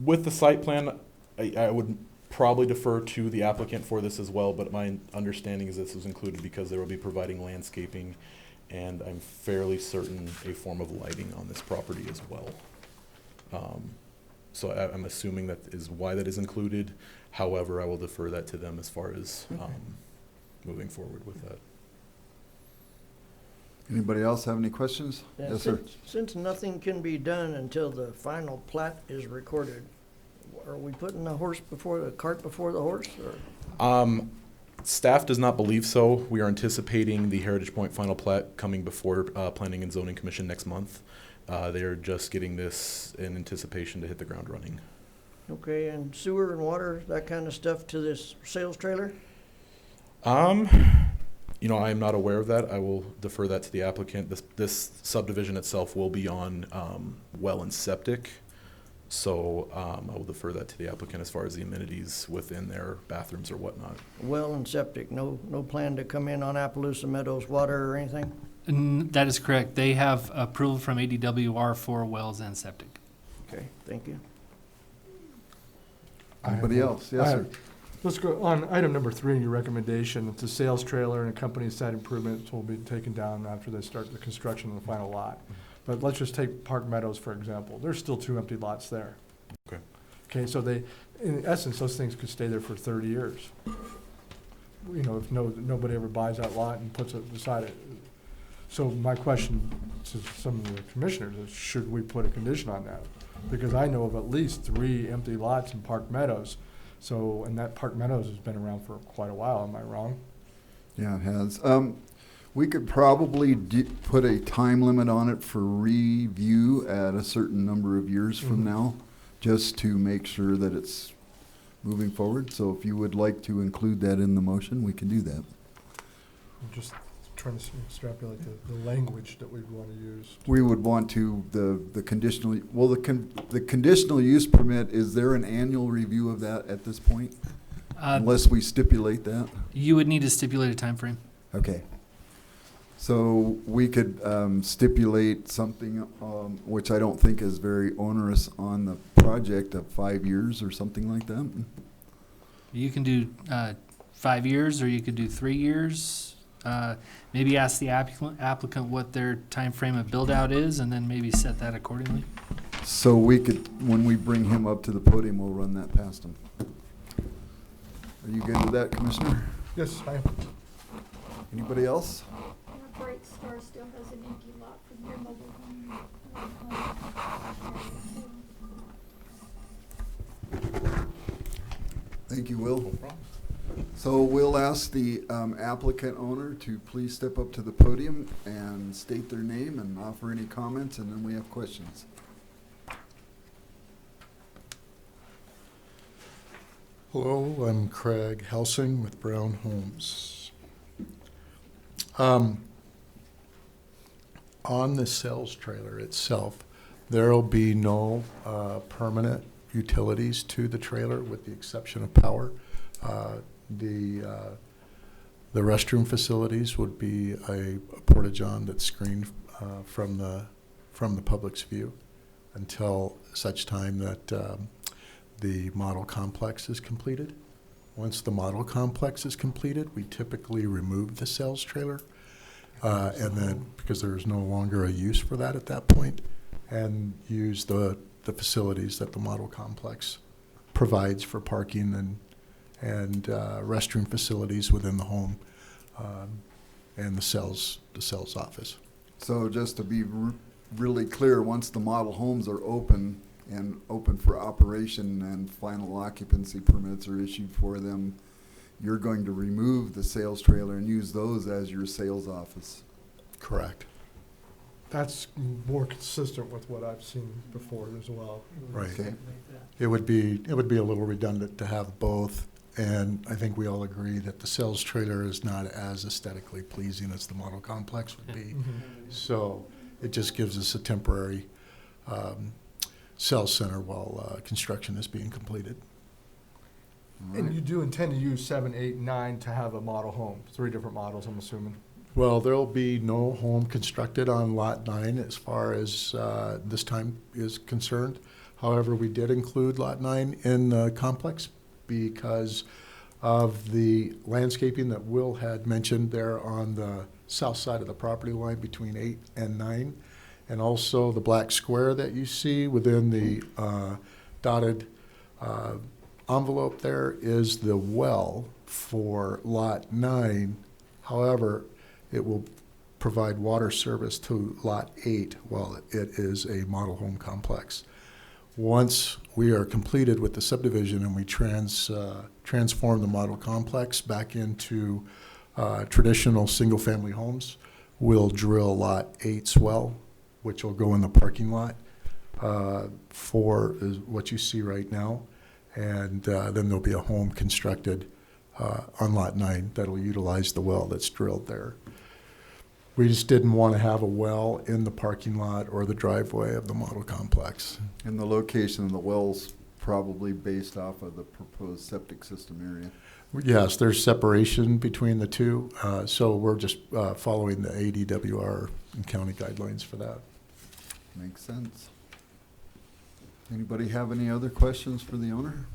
With the site plan, I would probably defer to the applicant for this as well, but my understanding is this was included because they will be providing landscaping, and I'm fairly certain a form of lighting on this property as well. So I'm assuming that is why that is included. However, I will defer that to them as far as moving forward with that. Anybody else have any questions? Yeah, Yes, sir. Since nothing can be done until the final plat is recorded, are we putting the cart before the horse? Or? Staff does not believe so. We are anticipating the Heritage Point final plat coming before Planning and Zoning Commission next month. They are just getting this in anticipation to hit the ground running. Okay, and sewer and water, that kind of stuff to this sales trailer? You know, I am not aware of that. I will defer that to the applicant. This subdivision itself will be on well and septic. So I will defer that to the applicant as far as the amenities within their bathrooms or whatnot. Well and septic, no plan to come in on Appaloosa Meadows water or anything? That is correct. They have approval from ADWR for wells and septic. Okay, thank you. Anybody else? Yes, sir. Let's go on item number 3 in your recommendation. It's a sales trailer and accompanying site improvements will be taken down after they start the construction of the final lot. But let's just take Park Meadows, for example. There's still 2 empty lots there. Okay. Okay, so in essence, those things could stay there for 30 years. You know, if nobody ever buys that lot and puts it beside it. So my question to some of the commissioners is, should we put a condition on that? Because I know of at least 3 empty lots in Park Meadows. So, and that Park Meadows has been around for quite a while, am I wrong? Yeah, it has. We could probably put a time limit on it for review at a certain number of years from now, just to make sure that it's moving forward. So if you would like to include that in the motion, we can do that. I'm just trying to extrapolate the language that we'd want to use. We would want to, the conditional, well, the conditional use permit, is there an annual review of that at this point? Unless we stipulate that? You would need to stipulate a time frame. Okay. So we could stipulate something, which I don't think is very onerous on the project, of 5 years or something like that. You can do 5 years, or you could do 3 years. Maybe ask the applicant what their time frame of build-out is, and then maybe set that accordingly. So we could, when we bring him up to the podium, we'll run that past him. Are you good with that, Commissioner? Yes, I am. Anybody else? Our Bright Star still has an empty lot from your mobile home. Thank you, Will. So we'll ask the applicant owner to please step up to the podium and state their name and offer any comments, and then we have questions. Hello, I'm Craig Helsing with Brown Homes. On the sales trailer itself, there'll be no permanent utilities to the trailer with the exception of power. The restroom facilities would be a porta-john that's screened from the public's view until such time that the model complex is completed. Once the model complex is completed, we typically remove the sales trailer, and then, because there is no longer a use for that at that point, and use the facilities that the model complex provides for parking and restroom facilities within the home, and the sales office. So just to be really clear, once the model homes are open for operation and final occupancy permits are issued for them, you're going to remove the sales trailer and use those as your sales office. Correct. That's more consistent with what I've seen before as well. Right. Okay. It would be a little redundant to have both, and I think we all agree that the sales trailer is not as aesthetically pleasing as the model complex would be. So it just gives us a temporary sales center while construction is being completed. And you do intend to use 7, 8, 9 to have a model home, 3 different models, I'm assuming. Well, there'll be no home constructed on Lot 9 as far as this time is concerned. However, we did include Lot 9 in the complex because of the landscaping that Will had mentioned there on the south side of the property line between 8 and 9. And also the black square that you see within the dotted envelope there is the well for Lot 9. However, it will provide water service to Lot 8 while it is a model home complex. Once we are completed with the subdivision and we transform the model complex back into traditional single-family homes, we'll drill Lot 8's well, which will go in the parking lot for what you see right now. And then there'll be a home constructed on Lot 9 that'll utilize the well that's drilled there. We just didn't want to have a well in the parking lot or the driveway of the model complex. And the location of the well's probably based off of the proposed septic system area. Yes, there's separation between the two, so we're just following the ADWR and county guidelines for that. Makes sense. Anybody have any other questions for the owner?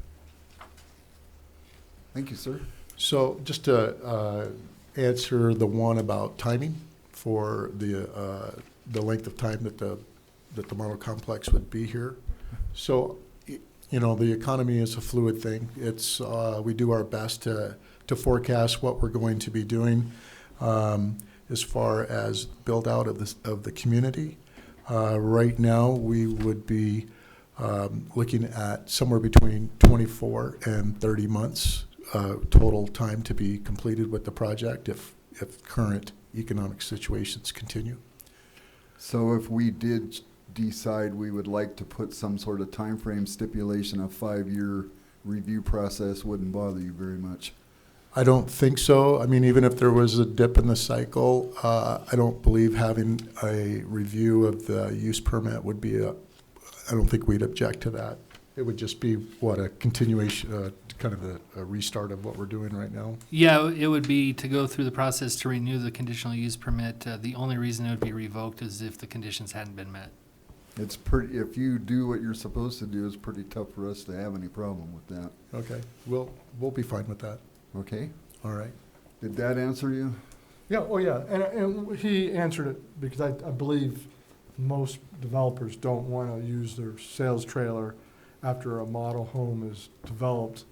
Thank you, sir. So just to answer the one about timing for the length of time that the model complex would be here. So, you know, the economy is a fluid thing. It's we do our best to forecast what we're going to be doing as far as build out of the community. Right now, we would be looking at somewhere between 24 and 30 months total time to be completed with the project if current economic situations continue. So if we did decide we would like to put some sort of time frame stipulation, a 5-year review process wouldn't bother you very much? I don't think so. I mean, even if there was a dip in the cycle, I don't believe having a review of the use permit would be I don't think we'd object to that. It would just be, a continuation, kind of a restart of what we're doing right now? Yeah, it would be to go through the process to renew the conditional use permit. The only reason it would be revoked is if the conditions hadn't been met. It's pretty, if you do what you're supposed to do, it's pretty tough for us to have any problem with that. Okay, we'll be fine with that. Okay? All right. Did that answer you? Yeah, oh yeah, and he answered it because I believe most developers don't want to use their sales trailer after a model home is developed,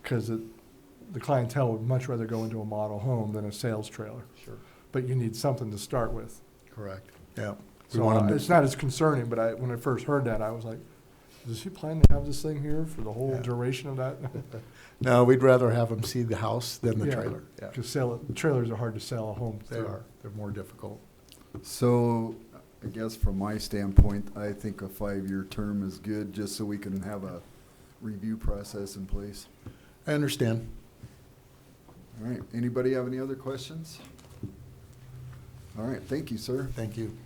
because the clientele would much rather go into a model home than a sales trailer. Sure. But you need something to start with. Correct. Yeah. So it's not as concerning, but when I first heard that, I was like, does he plan to have this thing here for the whole Yeah. duration of that? No, we'd rather have them see the house than the Yeah, trailer. Yeah, because trailers are hard to sell a home they through. are. They're more difficult. So, I guess from my standpoint, I think a 5-year term is good, just so we can have a review process in place. I understand. All right, anybody have any other questions? All right, thank you, sir. Thank you.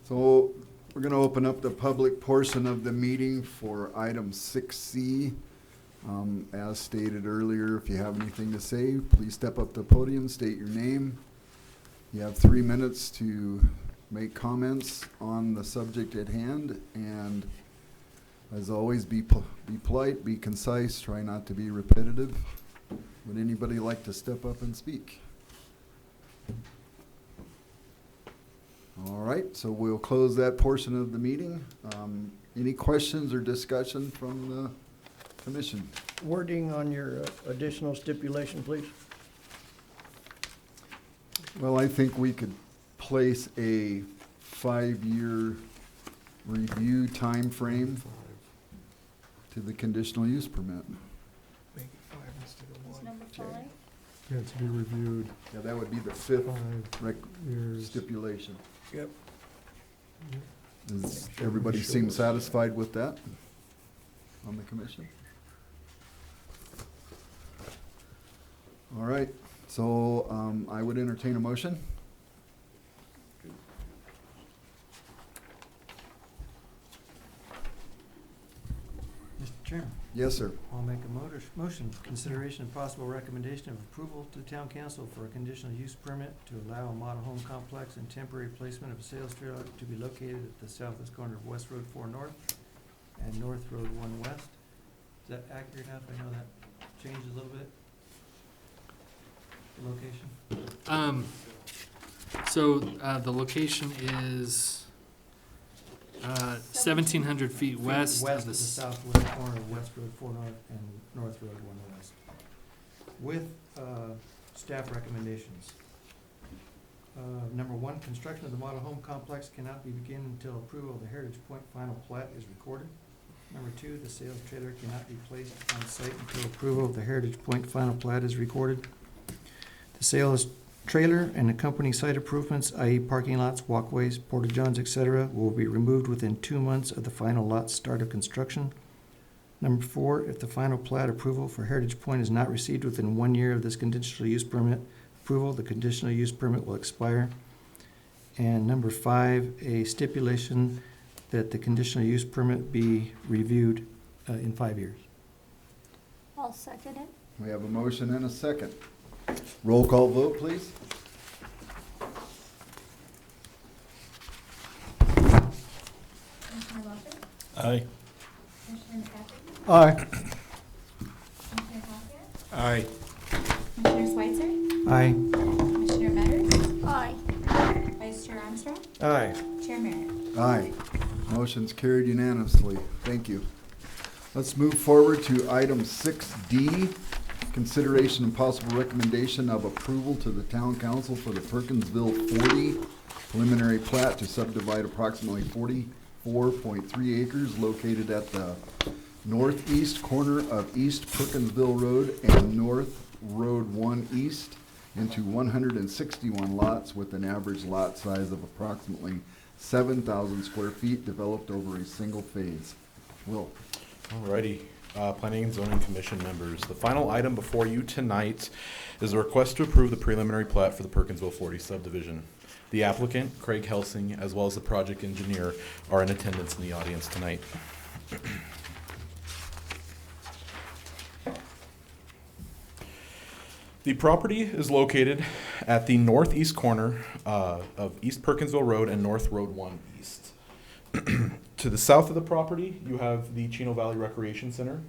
So, we're gonna open up the public portion of the meeting for item 6C. As stated earlier, if you have anything to say, please step up to the podium, state your name. You have 3 minutes to make comments on the subject at hand, and as always, be polite, be concise, try not to be repetitive. Would anybody like to step up and speak? All right, so we'll close that portion of the meeting. Any questions or discussion from the commission? Wording on your additional stipulation, please. Well, I think we could place a 5-year review time frame to the conditional use permit. Make it 5 instead of Is number 5? Yeah, to be reviewed Yeah, that would be the 5th 5 years. stipulation. Yep. Does everybody seem satisfied with that on the commission? All right, so I would entertain a motion. Mr. Chairman, Yes, sir. I'll make a motion, consideration and possible recommendation of approval to the town council for a conditional use permit to allow a model home complex and temporary placement of a sales trailer to be located at the southwest corner of West Road 4 North and North Road 1 West. Is that accurate enough? I know that changed a little bit. The location? So the location is 1,700 feet west of West the of the southwest corner of West Road 4 North and North Road 1 West. With staff recommendations. Number 1, construction of the model home complex cannot be begun until approval of the Heritage Point final plat is recorded. Number 2, the sales trailer cannot be placed on site until approval of the Heritage Point final plat is recorded. The sales trailer and accompanying site improvements, i.e. parking lots, walkways, porta-johns, etc., will be removed within 2 months of the final lot's start of construction. Number 4, if the final plat approval for Heritage Point is not received within 1 year of this conditional use permit approval, the conditional use permit will expire. And number 5, a stipulation that the conditional use permit be reviewed in 5 years. I'll second it. We have a motion and a second. Roll call vote, please. Commissioner Lopez? Aye. Commissioner McCaffrey? Aye. Commissioner Passiak? Aye. Commissioner Switzer? Aye. Commissioner Metters? Aye. Vice Chair Armstrong? Aye. Chair Merritt? Aye. Motion's carried unanimously. Thank you. Let's move forward to item 6D, consideration and possible recommendation of approval to the town council for the Perkinsville 40 preliminary plat to subdivide approximately 44.3 acres located at the northeast corner of East Perkinsville Road and North Road 1 East into 161 lots with an average lot size of approximately 7,000 square feet developed over a single phase. Will? Alrighty, Planning and Zoning Commission members, the final item before you tonight is a request to approve the preliminary plat for the Perkinsville 40 subdivision. The applicant, Craig Helsing, as well as the project engineer, are in attendance in the audience tonight. The property is located at the northeast corner of East Perkinsville Road and North Road 1 East. To the south of the property, you have the Chino Valley Recreation Center.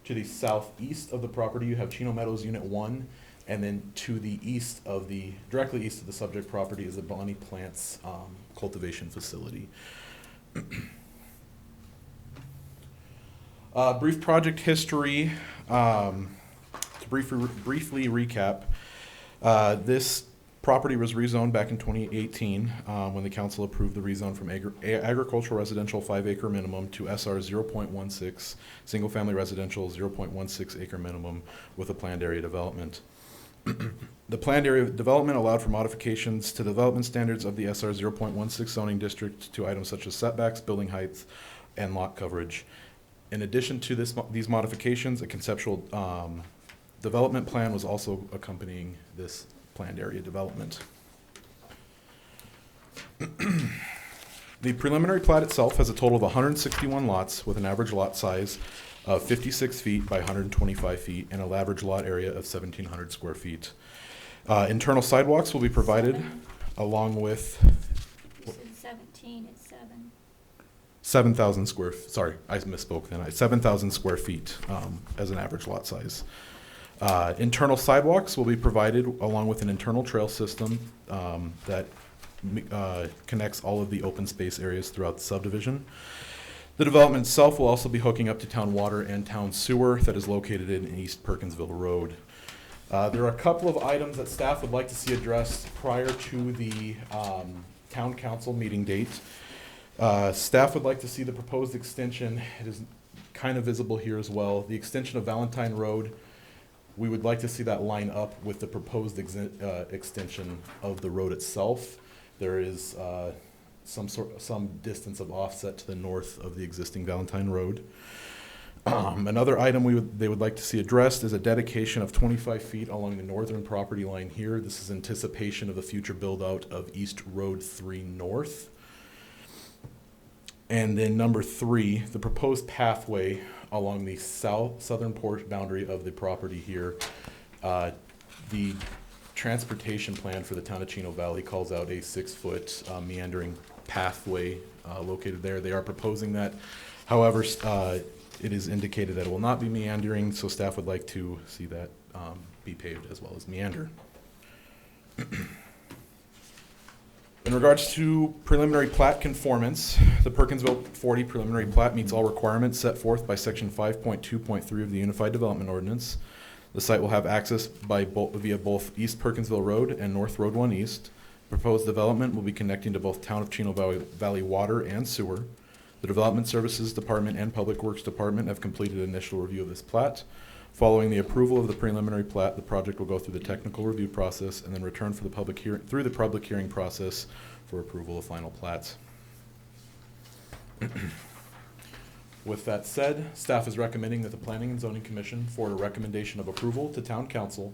To the southeast of the property, you have Chino Meadows Unit 1. And then to the east of directly east of the subject property is the Bonnie Plants cultivation facility. Brief project history. To briefly recap, this property was rezoned back in 2018 when the council approved the rezone from agricultural residential 5-acre minimum to SR 0.16, single family residential 0.16 acre minimum with a planned area development. The planned area development allowed for modifications to development standards of the SR 0.16 zoning district to items such as setbacks, building heights, and lot coverage. In addition to these modifications, a conceptual development plan was also accompanying this planned area development. The preliminary plat itself has a total of 161 lots with an average lot size of 56 feet by 125 feet and an average lot area of 1,700 square feet. Internal sidewalks will be provided along with You said 17, it's 7. 7,000 square, sorry, I misspoke then. 7,000 square feet as an average lot size. Internal sidewalks will be provided along with an internal trail system that connects all of the open space areas throughout the subdivision. The development itself will also be hooking up to town water and town sewer that is located in East Perkinsville Road. There are a couple of items that staff would like to see addressed prior to the town council meeting date. Staff would like to see the proposed extension. It is kind of visible here as well. The extension of Valentine Road. We would like to see that line up with the proposed extension of the road itself. There is some distance of offset to the north of the existing Valentine Road. Another item they would like to see addressed is a dedication of 25 feet along the northern property line here. This is anticipation of the future build out of East Road 3 North. And then number 3, the proposed pathway along the southern boundary of the property here. The transportation plan for the town of Chino Valley calls out a 6-foot meandering pathway located there. They are proposing that. However, it is indicated that it will not be meandering, so staff would like to see that be paved as well as meander. In regards to preliminary plat conformance, the Perkinsville 40 preliminary plat meets all requirements set forth by section 5.2.3 of the Unified Development Ordinance. The site will have access via both East Perkinsville Road and North Road 1 East. Proposed development will be connecting to both Town of Chino Valley water and sewer. The Development Services Department and Public Works Department have completed initial review of this plat. Following the approval of the preliminary plat, the project will go through the technical review process and then return for the public hearing process for approval of final plats. With that said, staff is recommending that the Planning and Zoning Commission forward a recommendation of approval to Town Council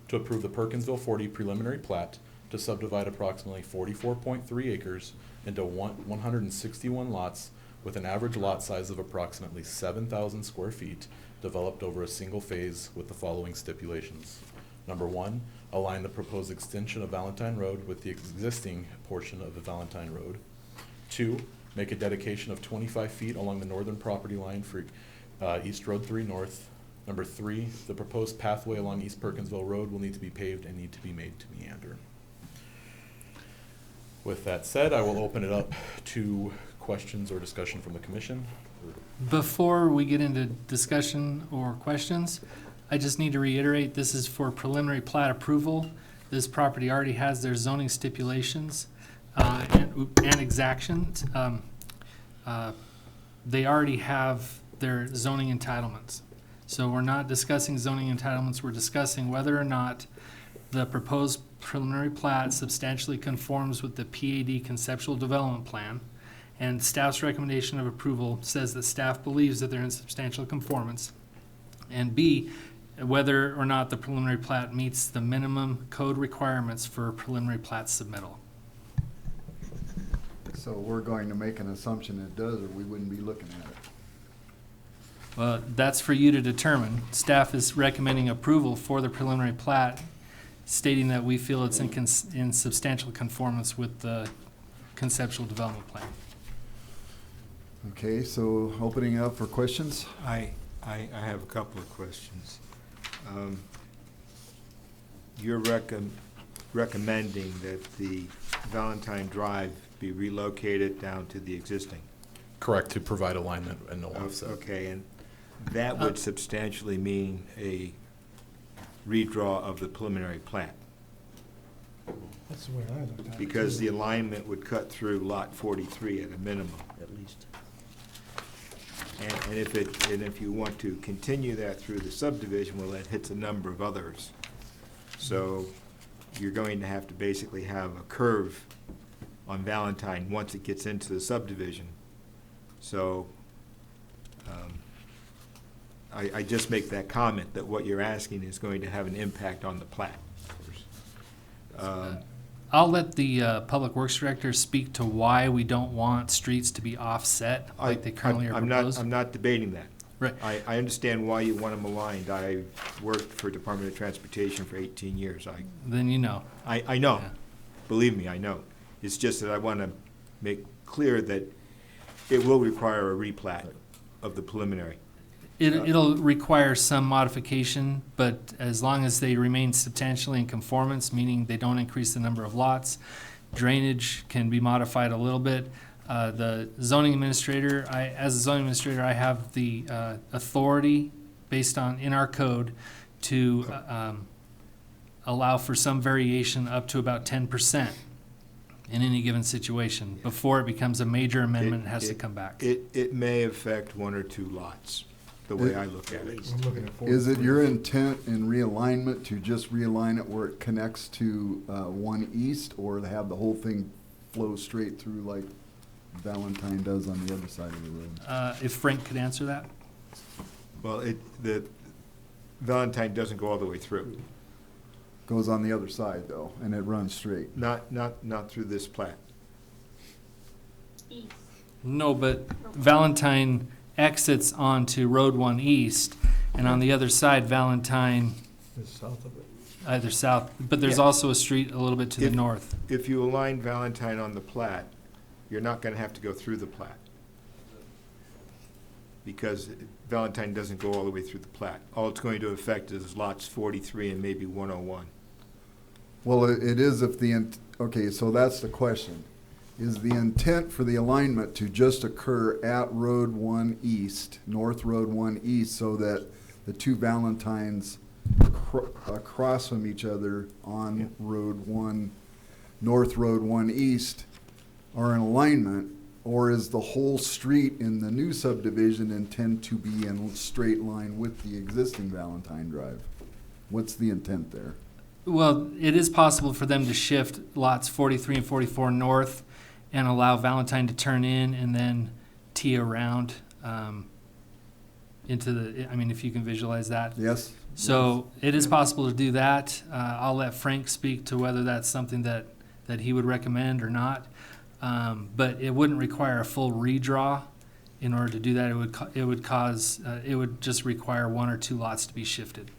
to approve the Perkinsville 40 preliminary plat to subdivide approximately 44.3 acres into 161 lots with an average lot size of approximately 7,000 square feet, developed over a single phase with the following stipulations. Number 1, align the proposed extension of Valentine Road with the existing portion of the Valentine Road. 2, make a dedication of 25 feet along the northern property line for East Road 3 North. Number 3, the proposed pathway along East Perkinsville Road will need to be paved and need to be made to meander. With that said, I will open it up to questions or discussion from the commission. Before we get into discussion or questions, I just need to reiterate, this is for preliminary plat approval. This property already has their zoning stipulations and exactions. They already have their zoning entitlements. So we're not discussing zoning entitlements, we're discussing whether or not the proposed preliminary plat substantially conforms with the PAD conceptual development plan. And staff's recommendation of approval says that staff believes that they're in substantial conformance. And B, whether or not the preliminary plat meets the minimum code requirements for preliminary plat submittal. So we're going to make an assumption it does, or we wouldn't be looking at it. Well, that's for you to determine. Staff is recommending approval for the preliminary plat stating that we feel it's in substantial conformance with the conceptual development plan. Okay, so opening up for questions? I have a couple of questions. You're recommending that the Valentine Drive be relocated down to the existing? Correct, to provide alignment and no offset. Okay, and that would substantially mean a redraw of the preliminary plat, That's the way I looked at it. because too. the alignment would cut through lot 43 at a minimum. At least. And if you want to continue that through the subdivision, well, that hits a number of others. So you're going to have to basically have a curve on Valentine once it gets into the subdivision. So I just make that comment that what you're asking is going to have an impact on the plat. I'll let the Public Works Director speak to why we don't want streets to be offset like they currently are proposed. I'm not debating that. Right. I understand why you want them aligned. I worked for Department of Transportation for 18 years. Then you know. I know. Yeah. Believe me, I know. It's just that I want to make clear that it will require a replat of the preliminary. It'll require some modification, but as long as they remain substantially in conformance, meaning they don't increase the number of lots, drainage can be modified a little bit. The zoning administrator, as a zoning administrator, I have the authority based on, in our code, to allow for some variation up to about 10% in any given situation before it becomes a major amendment and has to come back. It may affect one or two lots, the way I look at it. I'm looking at Is it 43. your intent in realignment to just realign it where it connects to 1 East, or to have the whole thing flow straight through like Valentine does on the other side of the road? If Frank could answer that? Well, the Valentine doesn't go all the way through. Goes on the other side though, and it runs straight. Not through this plat. East. No, but Valentine exits onto Road 1 East, and on the other side, Valentine, It's south of it. either south, but there's Yeah. also a street a little bit to the north. If you align Valentine on the plat, you're not going to have to go through the plat, because Valentine doesn't go all the way through the plat. All it's going to affect is lots 43 and maybe 101. Well, it is if okay, so that's the question. Is the intent for the alignment to just occur at Road 1 East, North Road 1 East, so that the two Valentines across from each other on Road 1, North Road 1 East are in alignment, or is the whole street in the new subdivision intend to be in straight line with the existing Valentine Drive? What's the intent there? Well, it is possible for them to shift lots 43 and 44 north and allow Valentine to turn in and then tee around into the, I mean, if you can visualize that. Yes? So it is possible to do that. I'll let Frank speak to whether that's something that he would recommend or not. But it wouldn't require a full redraw in order to do that. It would just require one or two lots to be shifted.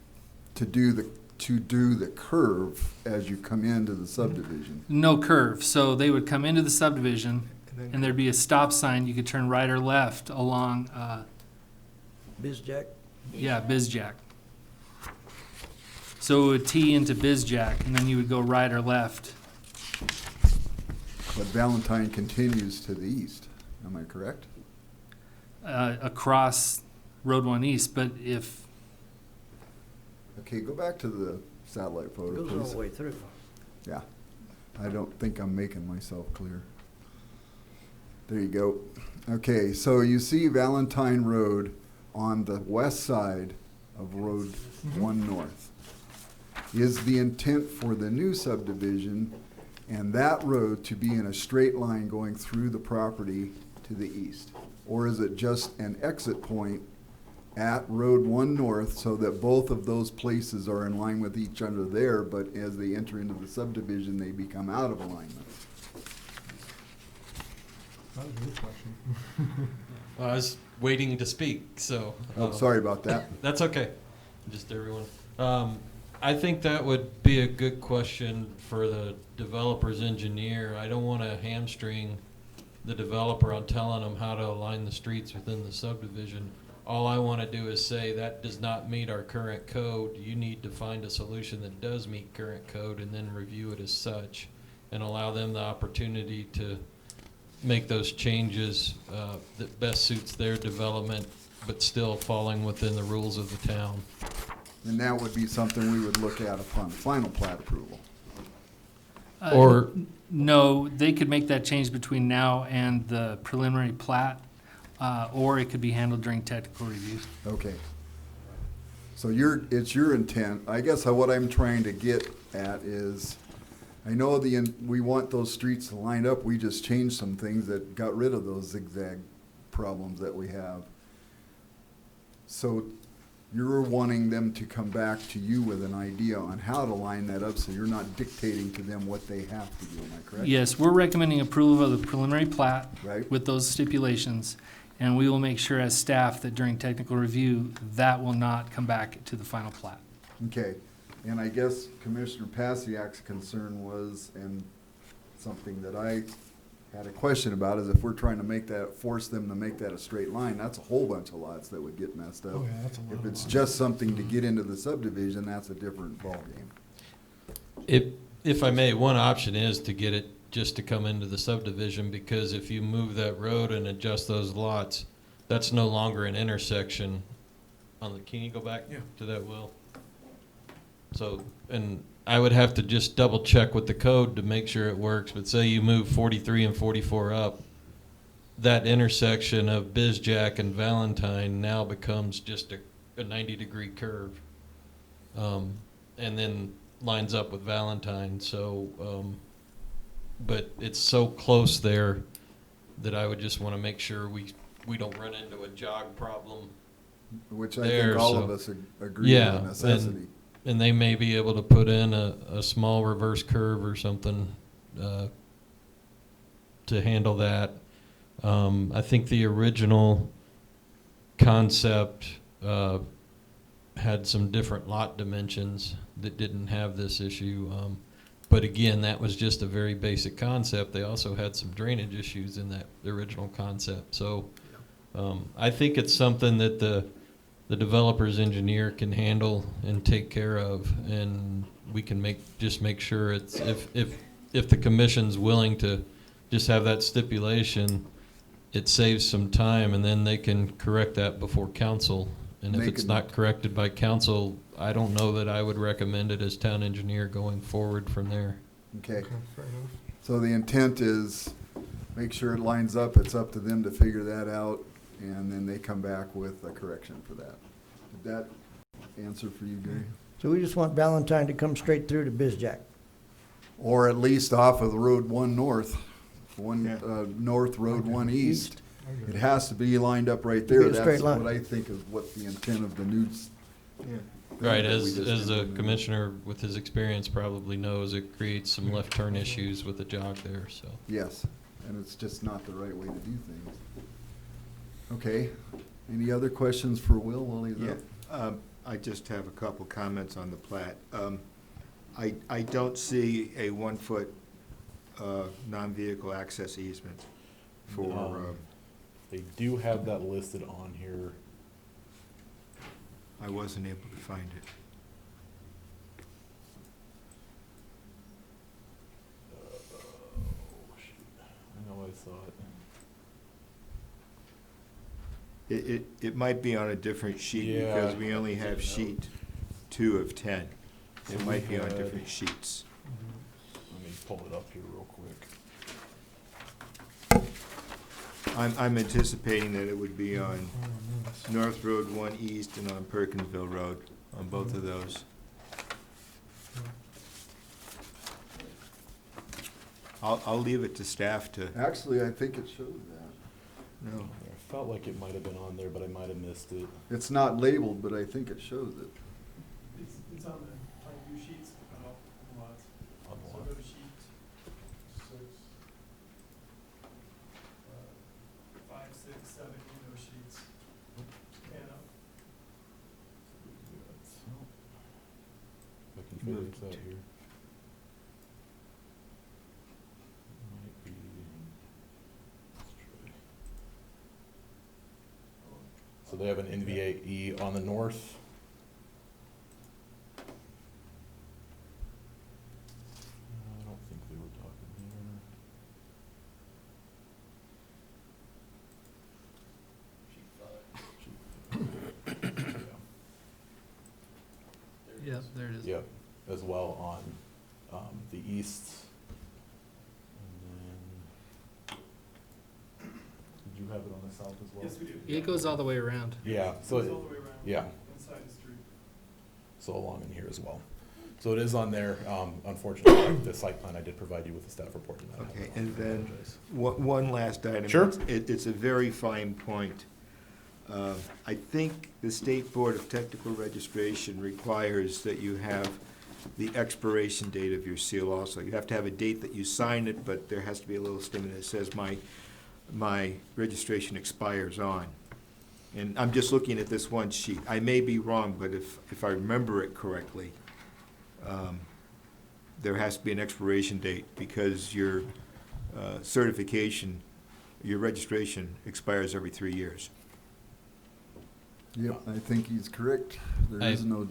To do the curve as you come into the subdivision. No curve. So they would come into the subdivision and there'd be a stop sign. You could turn right or left along, Bizjack? yeah, Bizjack. So it would tee into Bizjack and then you would go right or left. But Valentine continues to the east, am I correct? Across Road 1 East, but if, Okay, go back to the satellite photo, Goes all please. the way through. Yeah, I don't think I'm making myself clear. There you go. Okay, so you see Valentine Road on the west side of Road 1 North. Is the intent for the new subdivision and that road to be in a straight line going through the property to the east? Or is it just an exit point at Road 1 North so that both of those places are in line with each other there, but as they enter into the subdivision, they become out of alignment? That was a good question. I was waiting to speak, so. Oh, sorry about that. That's okay. Just everyone. I think that would be a good question for the developer's engineer. I don't want to hamstring the developer on telling them how to align the streets within the subdivision. All I want to do is say that does not meet our current code. You need to find a solution that does meet current code and then review it as such and allow them the opportunity to make those changes that best suits their development, but still falling within the rules of the town. And that would be something we would look at upon final plat approval. Or- No, they could make that change between now and the preliminary plat, or it could be handled during technical review. Okay. So it's your intent, I guess what I'm trying to get at is, I know we want those streets to line up, we just changed some things that got rid of those zigzag problems that we have. So you're wanting them to come back to you with an idea on how to line that up, so you're not dictating to them what they have to do, am I correct? Yes, we're recommending approval of the preliminary plat Right? with those stipulations, and we will make sure as staff that during technical review, that will not come back to the final plat. Okay, and I guess Commissioner Pasiak's concern was, and something that I had a question about, is if we're trying to force them to make that a straight line, that's a whole bunch of lots that would get messed up. Oh, yeah, that's a lot If of it's lots. just something to get into the subdivision, that's a different ballgame. If I may, one option is to get it just to come into the subdivision, because if you move that road and adjust those lots, that's no longer an intersection can you go back to that, Will? So, and I would have to just double check with the code to make sure it works, but say you move 43 and 44 up, that intersection of Bizjack and Valentine now becomes just a 90-degree curve. And then lines up with Valentine, so, but it's so close there that I would just want to make sure we don't run into a jog problem. Which I think all of us agree Yeah, on necessity. and they may be able to put in a small reverse curve or something to handle that. I think the original concept had some different lot dimensions that didn't have this issue. But again, that was just a very basic concept. They also had some drainage issues in that original concept. So I think it's something that the developer's engineer can handle and take care of, and we can make sure it's, if the commission's willing to just have that stipulation, it saves some time, and then they can correct that before council. And if Make it's it- not corrected by council, I don't know that I would recommend it as town engineer going forward from there. Okay, Okay, fair enough. so the intent is, make sure it lines up, it's up to them to figure that out, and then they come back with a correction for that. Did that answer for you, Gary? So we just want Valentine to come straight through to Bizjack. Or at least off of the Road 1 North, Yeah. North Road 1 East. I get It it. has to be lined up right Be there. a straight That's line. what I think is what the intent of the new. Yeah. Right, that we as just a implemented. commissioner with his experience probably knows, it creates some left turn issues with the jog there, so. Yes, and it's just not the right way to do things. Okay, any other questions for Will while he's Yeah, up? I just have a couple comments on the plat. I don't see a 1-foot non-vehicle access easement for, They do have that listed on here. I wasn't able to find it. I know I saw it. It might be on a different sheet Yeah. because we only have sheet 2 of 10. So It we might be on had- different sheets. Let me pull it up here real quick. I'm anticipating that it would be on North Road 1 East and on Perkinsville Road, on both of those. I'll leave it to staff to, Actually, I think it shows that. no. I felt like it might have been on there, but I might have missed it. It's not labeled, but I think it shows it. It's on the sheets, lots. On the So lot. go to sheet 6, 5, 6, 7, in those sheets. And if it is out here. Might be. Let's try. So they have an NVAE on the north. I don't think they were talking here. Yep, there it is. Yep, as well on the east. And then, did you have it on the south as well? Yes, we do. It goes all the way around. Yeah, so, Goes all the way around. yeah, Inside the street. so along in here as well. So it is on there. Unfortunately, the site plan, I did provide you with the staff report. And I Okay, have it. and then Apologize. one last item. Sure. It's a very fine point. I think the State Board of Technical Registration requires that you have the expiration date of your seal also. You have to have a date that you sign it, but there has to be a little statement that says my registration expires on. And I'm just looking at this one sheet. I may be wrong, but if I remember it correctly, there has to be an expiration date because your certification, your registration expires every 3 years. Yep, I think he's correct. There I- is no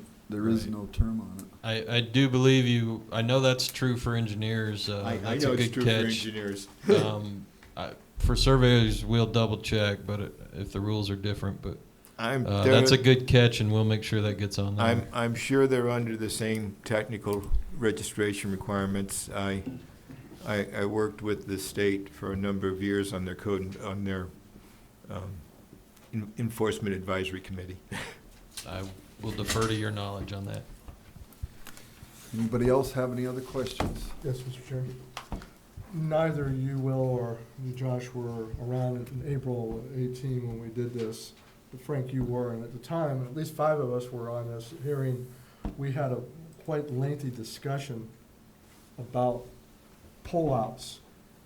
term on it. I do believe you, I know that's true for engineers. I That's know a it's good true for catch. engineers. For surveyors, we'll double check, but if the rules are different, but They're- that's a good catch, and we'll make sure that gets on there. I'm sure they're under the same technical registration requirements. I worked with the state for a number of years on their code, on their enforcement advisory committee. I will defer to your knowledge on that. Anybody else have any other questions? Yes, Mr. Chairman. Neither you, Will, or you, Josh, were around in April 18 when we did this. But Frank, you were, and at the time, at least 5 of us were on this hearing. We had a quite lengthy discussion about pullouts.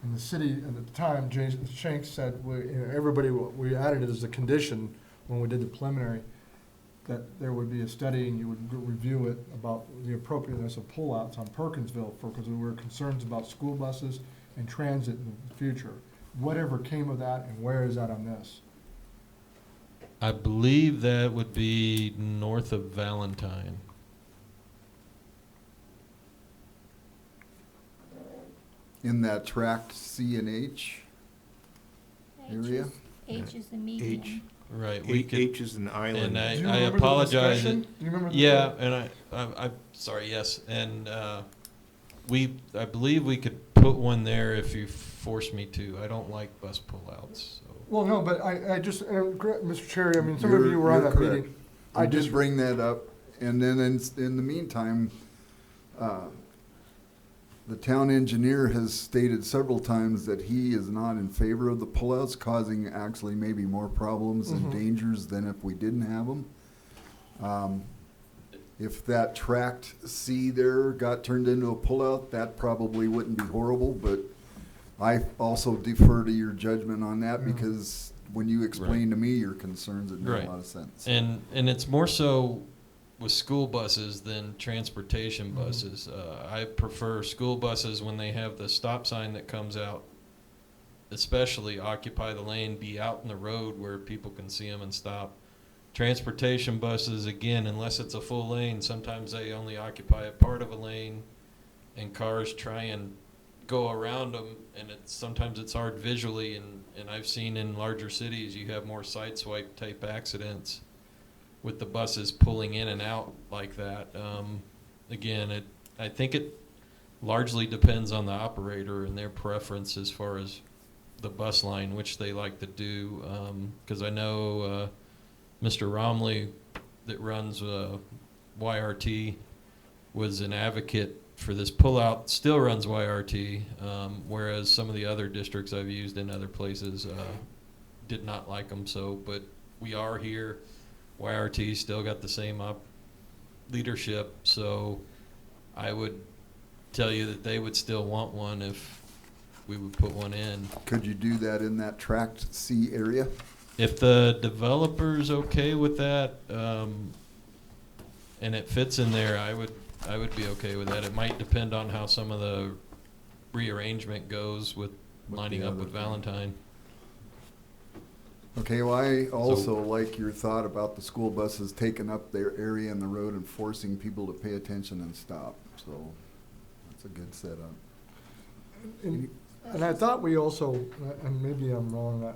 And the city, and at the time, Jason Shanks said, we added it as a condition when we did the preliminary, that there would be a study and you would review it about the appropriateness of pullouts on Perkinsville because there were concerns about school buses and transit in the future. Whatever came of that and where is that on this? I believe that would be north of Valentine. In that tract C and H area? H is the median. Right, we could, H is an island. and Do you I remember the apologize. discussion? Do you remember the- Yeah, and I'm sorry, yes, and I believe we could put one there if you force me to. I don't like bus pullouts, so. Well, no, but I just, Mr. Cherry, I mean, some of You're- you were on you're that correct. meeting. I just did bring that up, and then in the meantime, the town engineer has stated several times that he is not in favor of the pullouts, causing actually maybe more problems and Mhm. dangers than if we didn't have them. If that tract C there got turned into a pullout, that probably wouldn't be horrible, but I also defer to your judgment on that Yeah. because when you explained to me your concerns, it made Right. a lot of sense. And it's more so with school buses than transportation Mhm. buses. I prefer school buses when they have the stop sign that comes out, especially occupy the lane, be out in the road where people can see them and stop. Transportation buses, again, unless it's a full lane, sometimes they only occupy a part of a lane, and cars try and go around them, and sometimes it's hard visually, and I've seen in larger cities, you have more sideswipe type accidents with the buses pulling in and out like that. Again, I think it largely depends on the operator and their preference as far as the bus line, which they like to do. Because I know Mr. Romley that runs YRT was an advocate for this pullout, still runs YRT, whereas some of the other districts I've used in other places did not like them. So, but we are here. YRT still got the same leadership, so I would tell you that they would still want one if we would put one in. Could you do that in that tract C area? If the developer's okay with that, and it fits in there, I would be okay with that. It might depend on how some of the rearrangement goes with lining up with Valentine. Okay, well, I also like your thought about the school buses taking up their area in the road and forcing people to pay attention and stop, so that's a good setup. And I thought we also, and maybe I'm wrong,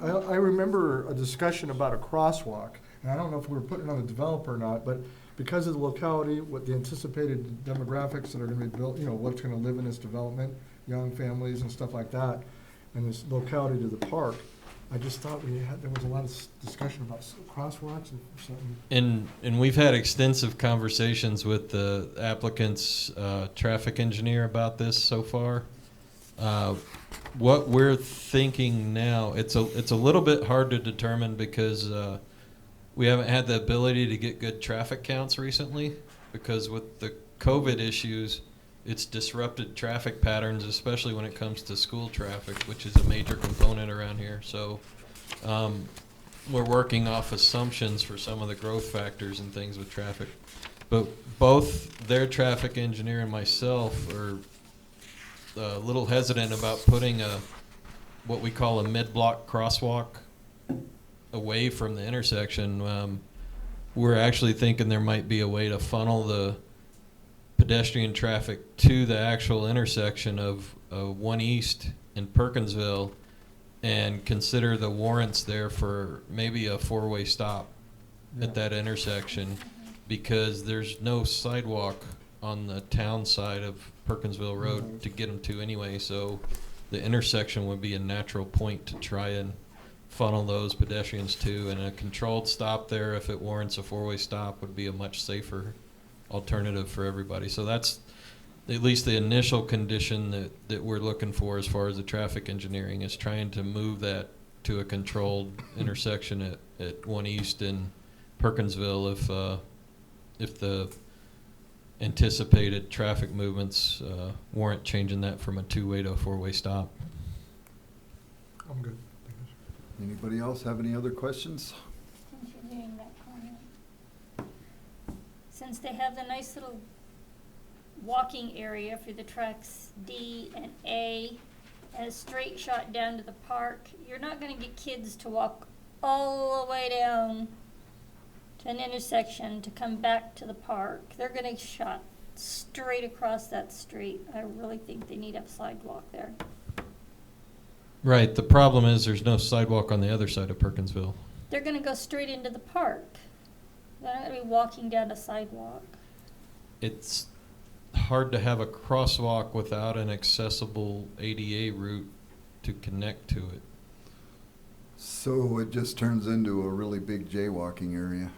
I remember a discussion about a crosswalk, and I don't know if we were putting it on the developer or not, but because of the locality, what the anticipated demographics that are gonna be built, you know, what's gonna live in this development, young families and stuff like that, and this locality to the park, I just thought there was a lot of discussion about crosswalks and something. And we've had extensive conversations with the applicant's traffic engineer about this so far. What we're thinking now, it's a little bit hard to determine because we haven't had the ability to get good traffic counts recently, because with the COVID issues, it's disrupted traffic patterns, especially when it comes to school traffic, which is a major component around here. So we're working off assumptions for some of the growth factors and things with traffic. But both their traffic engineer and myself are a little hesitant about putting what we call a mid-block crosswalk away from the intersection. We're actually thinking there might be a way to funnel the pedestrian traffic to the actual intersection of 1 East in Perkinsville and consider the warrants there for maybe a 4-way stop at that intersection, because there's no sidewalk on the town side of Perkinsville Road to get them to anyway, so the intersection would be a natural point to try and funnel those pedestrians to, and a controlled stop there, if it warrants a 4-way stop, would be a much safer alternative for everybody. So that's at least the initial condition that we're looking for as far as the traffic engineering, is trying to move that to a controlled intersection at 1 East in Perkinsville if the anticipated traffic movements warrant changing that from a 2-way to a 4-way stop. I'm good. Anybody else have any other questions? Since you're doing that comment. Since they have the nice little walking area for the tracks D and A and a straight shot down to the park, you're not gonna get kids to walk all the way down to an intersection to come back to the park. They're gonna shot straight across that street. I really think they need a sidewalk there. Right. The problem is there's no sidewalk on the other side of Perkinsville. They're gonna go straight into the park. They're not gonna be walking down a sidewalk. It's hard to have a crosswalk without an accessible ADA route to connect to it. So it just turns into a really big jaywalking area.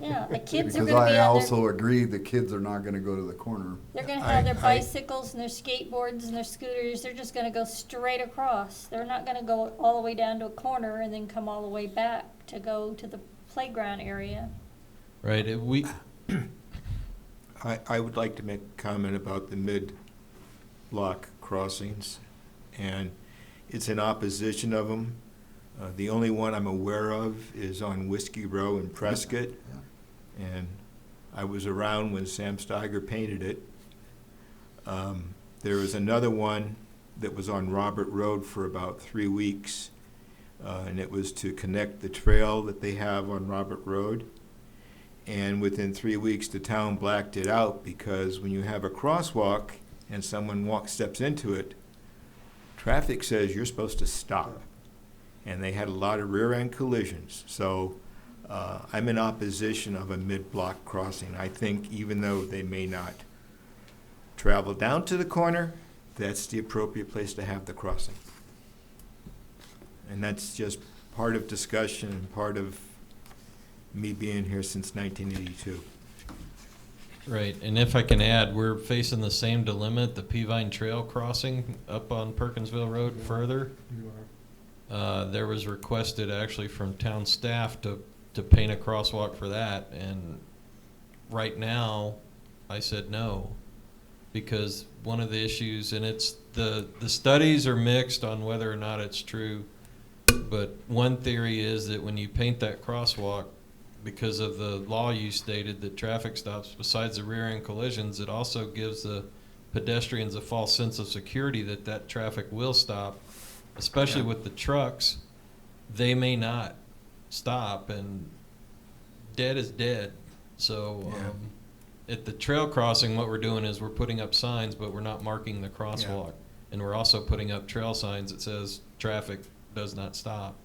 Yeah, the kids are Because gonna be I on also agree the kids are not gonna go to the corner. They're gonna have their bicycles and their skateboards and their scooters. They're just gonna go straight across. They're not gonna go all the way down to a corner and then come all the way back to go to the playground area. Right. I would like to make a comment about the mid-block crossings, and it's in opposition of them. The only one I'm aware of is on Whiskey Row in Prescott, and I was around when Sam Steiger painted it. There was another one that was on Robert Road for about 3 weeks, and it was to connect the trail that they have on Robert Road. And within 3 weeks, the town blacked it out, because when you have a crosswalk and someone steps into it, traffic says you're supposed to stop. And they had a lot of rear-end collisions. So I'm in opposition of a mid-block crossing. I think even though they may not travel down to the corner, that's the appropriate place to have the crossing. And that's just part of discussion and part of me being here since 1982. Right, and if I can add, we're facing the same dilemma at the Peavine Trail crossing up on Perkinsville Road further. There was requested actually from town staff to paint a crosswalk for that, and right now, I said no, because one of the issues, and it's the studies are mixed on whether or not it's true, but one theory is that when you paint that crosswalk, because of the law you stated that traffic stops, besides the rear end collisions, it also gives the pedestrians a false sense of security that that traffic will stop, especially with the trucks. They may not stop, and dead is dead. So at the trail crossing, what we're doing is we're putting up signs, but we're not marking the crosswalk. And we're also putting up trail signs that says traffic does not stop.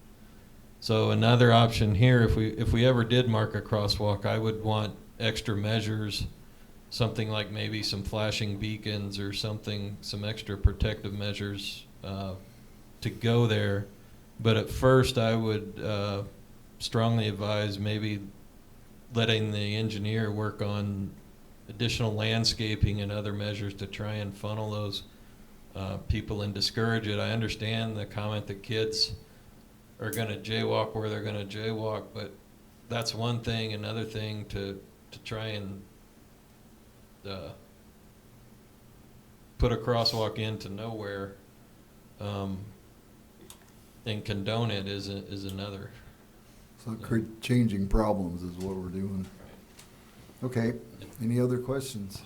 So another option here, if we ever did mark a crosswalk, I would want extra measures, something like maybe some flashing beacons or something, some extra protective measures to go there. But at first, I would strongly advise maybe letting the engineer work on additional landscaping and other measures to try and funnel those people and discourage it. I understand the comment that kids are going to jaywalk where they're going to jaywalk, but that's one thing. Another thing to try and put a crosswalk into nowhere and condone it is another. So changing problems is what we're doing. Okay, any other questions?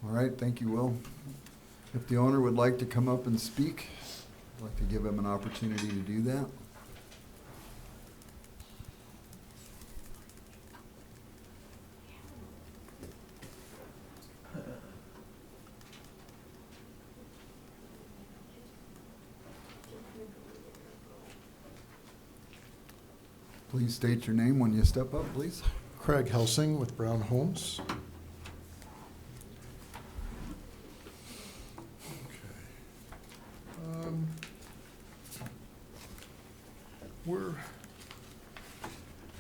All right, thank you, Will. If the owner would like to come up and speak, I'd like to give him an opportunity to do that. Please state your name when you step up, please. Craig Helsing with Brown Homes. We're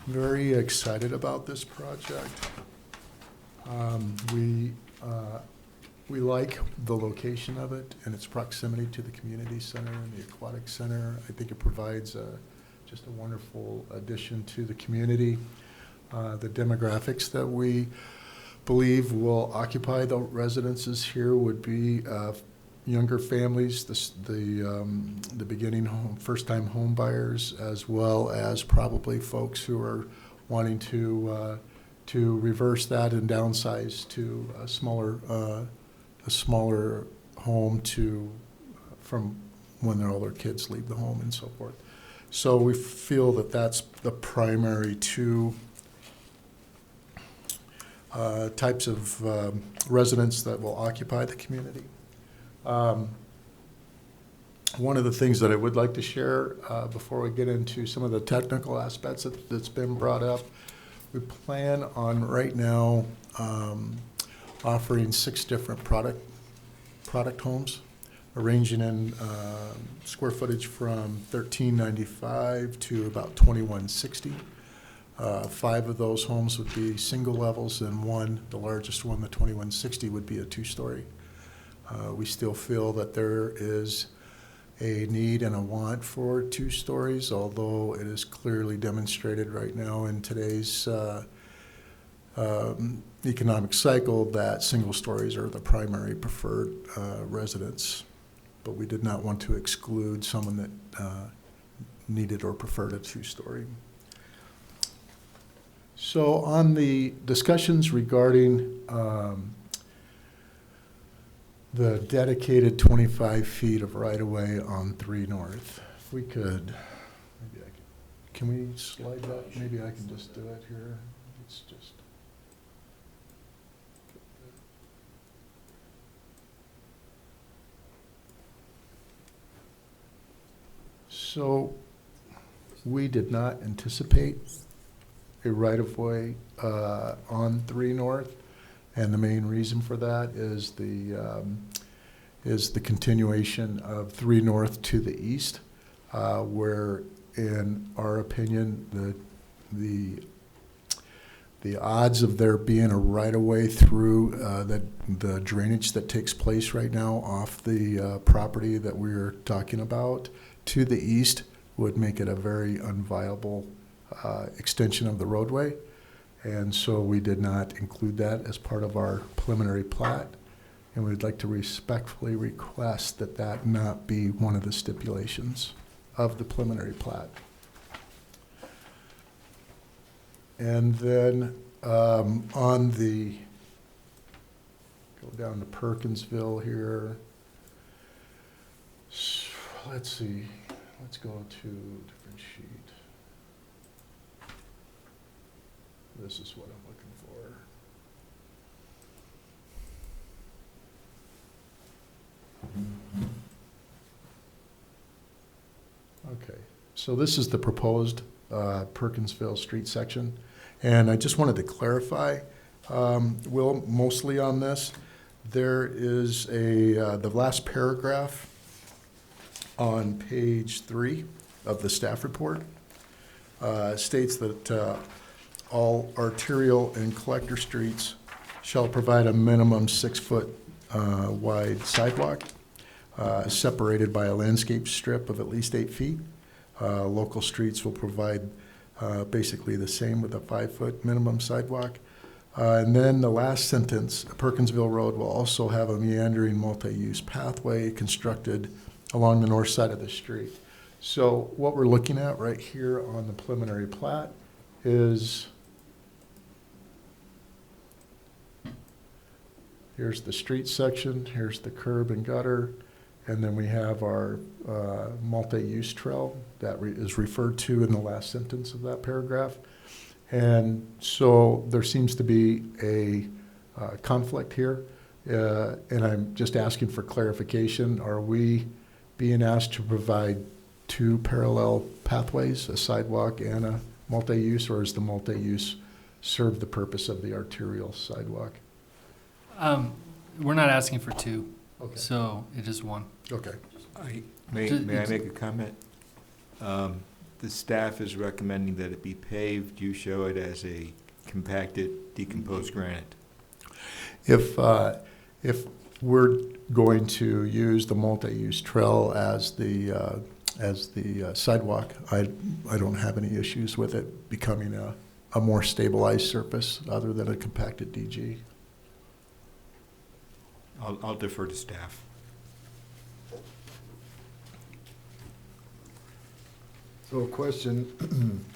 very excited about this project. We like the location of it and its proximity to the community center and the aquatic center. I think it provides just a wonderful addition to the community. The demographics that we believe will occupy the residences here would be younger families, the beginning home, first-time home buyers, as well as probably folks who are wanting to reverse that and downsize to a smaller home from when all their kids leave the home and so forth. So we feel that that's the primary two types of residents that will occupy the community. One of the things that I would like to share before we get into some of the technical aspects that's been brought up, we plan on right now offering 6 different product homes, ranging in square footage from 1,395 to about 2,160. 5 of those homes would be single levels, and one, the largest one, the 2,160, would be a 2-story. We still feel that there is a need and a want for 2 stories, although it is clearly demonstrated right now in today's economic cycle that single stories are the primary preferred residence. But we did not want to exclude someone that needed or preferred a 2-story. So on the discussions regarding the dedicated 25 feet of right-of-way on 3 North, if we could, can we slide that? Maybe I can just do it here. It's just. So we did not anticipate a right-of-way on 3 North, and the main reason for that is the continuation of 3 North to the east, where, in our opinion, the odds of there being a right-of-way through the drainage that takes place right now off the property that we're talking about to the east would make it a very unviable extension of the roadway. And so we did not include that as part of our preliminary plat. And we'd like to respectfully request that that not be one of the stipulations of the preliminary plat. And then on the, go down to Perkinsville here. Let's see, let's go to a different sheet. This is what I'm looking for. Okay, so this is the proposed Perkinsville street section. And I just wanted to clarify, Will, mostly on this, there is the last paragraph on page 3 of the staff report states that all arterial and collector streets shall provide a minimum 6-foot wide sidewalk separated by a landscape strip of at least 8 feet. Local streets will provide basically the same with a 5-foot minimum sidewalk. And then the last sentence, Perkinsville Road will also have a meandering multi-use pathway constructed along the north side of the street. So what we're looking at right here on the preliminary plat is, here's the street section, here's the curb and gutter, and then we have our multi-use trail that is referred to in the last sentence of that paragraph. And so there seems to be a conflict here, and I'm just asking for clarification. Are we being asked to provide 2 parallel pathways, a sidewalk and a multi-use, or is the multi-use serve the purpose of the arterial sidewalk? We're not asking for 2, Okay. so it is 1. Okay. May I make a comment? The staff is recommending that it be paved. You show it as a compacted, decomposed granite. If we're going to use the multi-use trail as the sidewalk, I don't have any issues with it becoming a more stabilized surface other than a compacted DG. I'll defer to staff. So a question,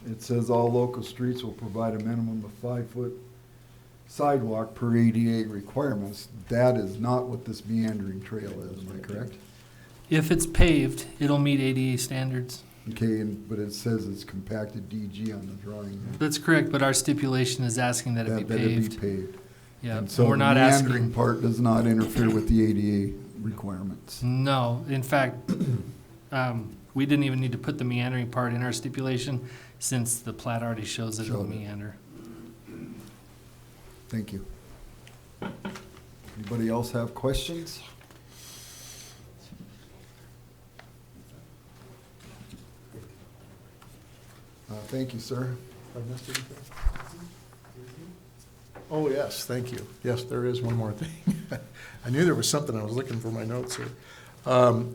it says all local streets will provide a minimum of 5-foot sidewalk per ADA requirements. That is not what this meandering trail is, am I correct? If it's paved, it'll meet ADA standards. Okay, but it says it's compacted DG on the drawing. That's correct, but our stipulation is asking that it be That it paved. be paved. Yeah, And so we're the not meandering asking. part does not interfere with the ADA requirements. No, in fact, we didn't even need to put the meandering part in our stipulation since the plat already shows that it'll Showed it. meander. Thank you. Anybody else have questions? Thank you, sir. Have I missed anything? Oh, yes, thank you. Yes, there is one more thing. I knew there was something. I was looking for my notes here. In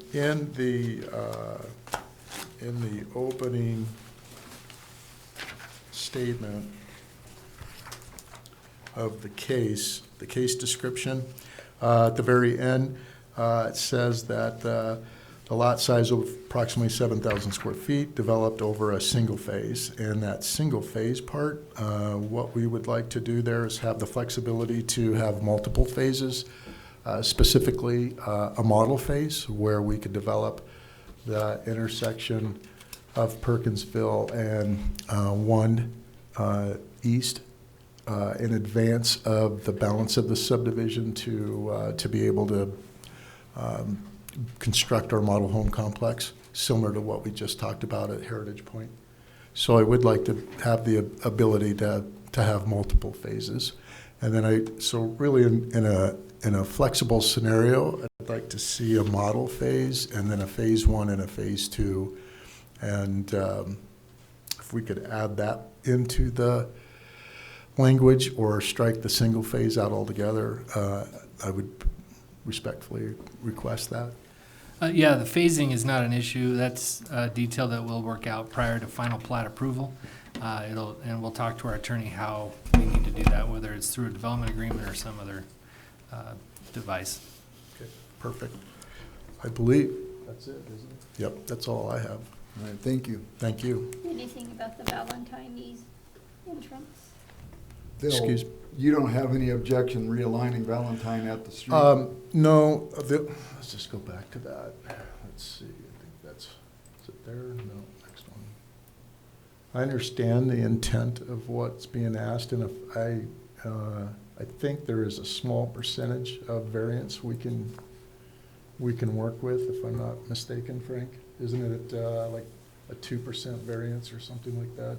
the opening statement of the case description, at the very end, it says that the lot size of approximately 7,000 square feet developed over a single phase. And that single phase part, what we would like to do there is have the flexibility to have multiple phases, specifically a model phase where we could develop the intersection of Perkinsville and 1 East in advance of the balance of the subdivision to be able to construct our model home complex, similar to what we just talked about at Heritage Point. So I would like to have the ability to have multiple phases. And then so really in a flexible scenario, I'd like to see a model phase and then a phase 1 and a phase 2. And if we could add that into the language or strike the single phase out altogether, I would respectfully request that. Yeah, the phasing is not an issue. That's a detail that we'll work out prior to final plat approval. And we'll talk to our attorney how we need to do that, whether it's through a development agreement or some other device. Okay, perfect. I believe that's it, isn't it? Yep, that's all I have. All right, thank you. Thank you. Anything about the Valentine entrance. Bill, Excuse- you don't have any objection realigning Valentine at the street? No, let's just go back to that. Let's see, I think that's, is it there? No, next one. I understand the intent of what's being asked, and if I think there is a small percentage of variance we can work with, if I'm not mistaken, Frank. Isn't it like a 2% variance or something like that?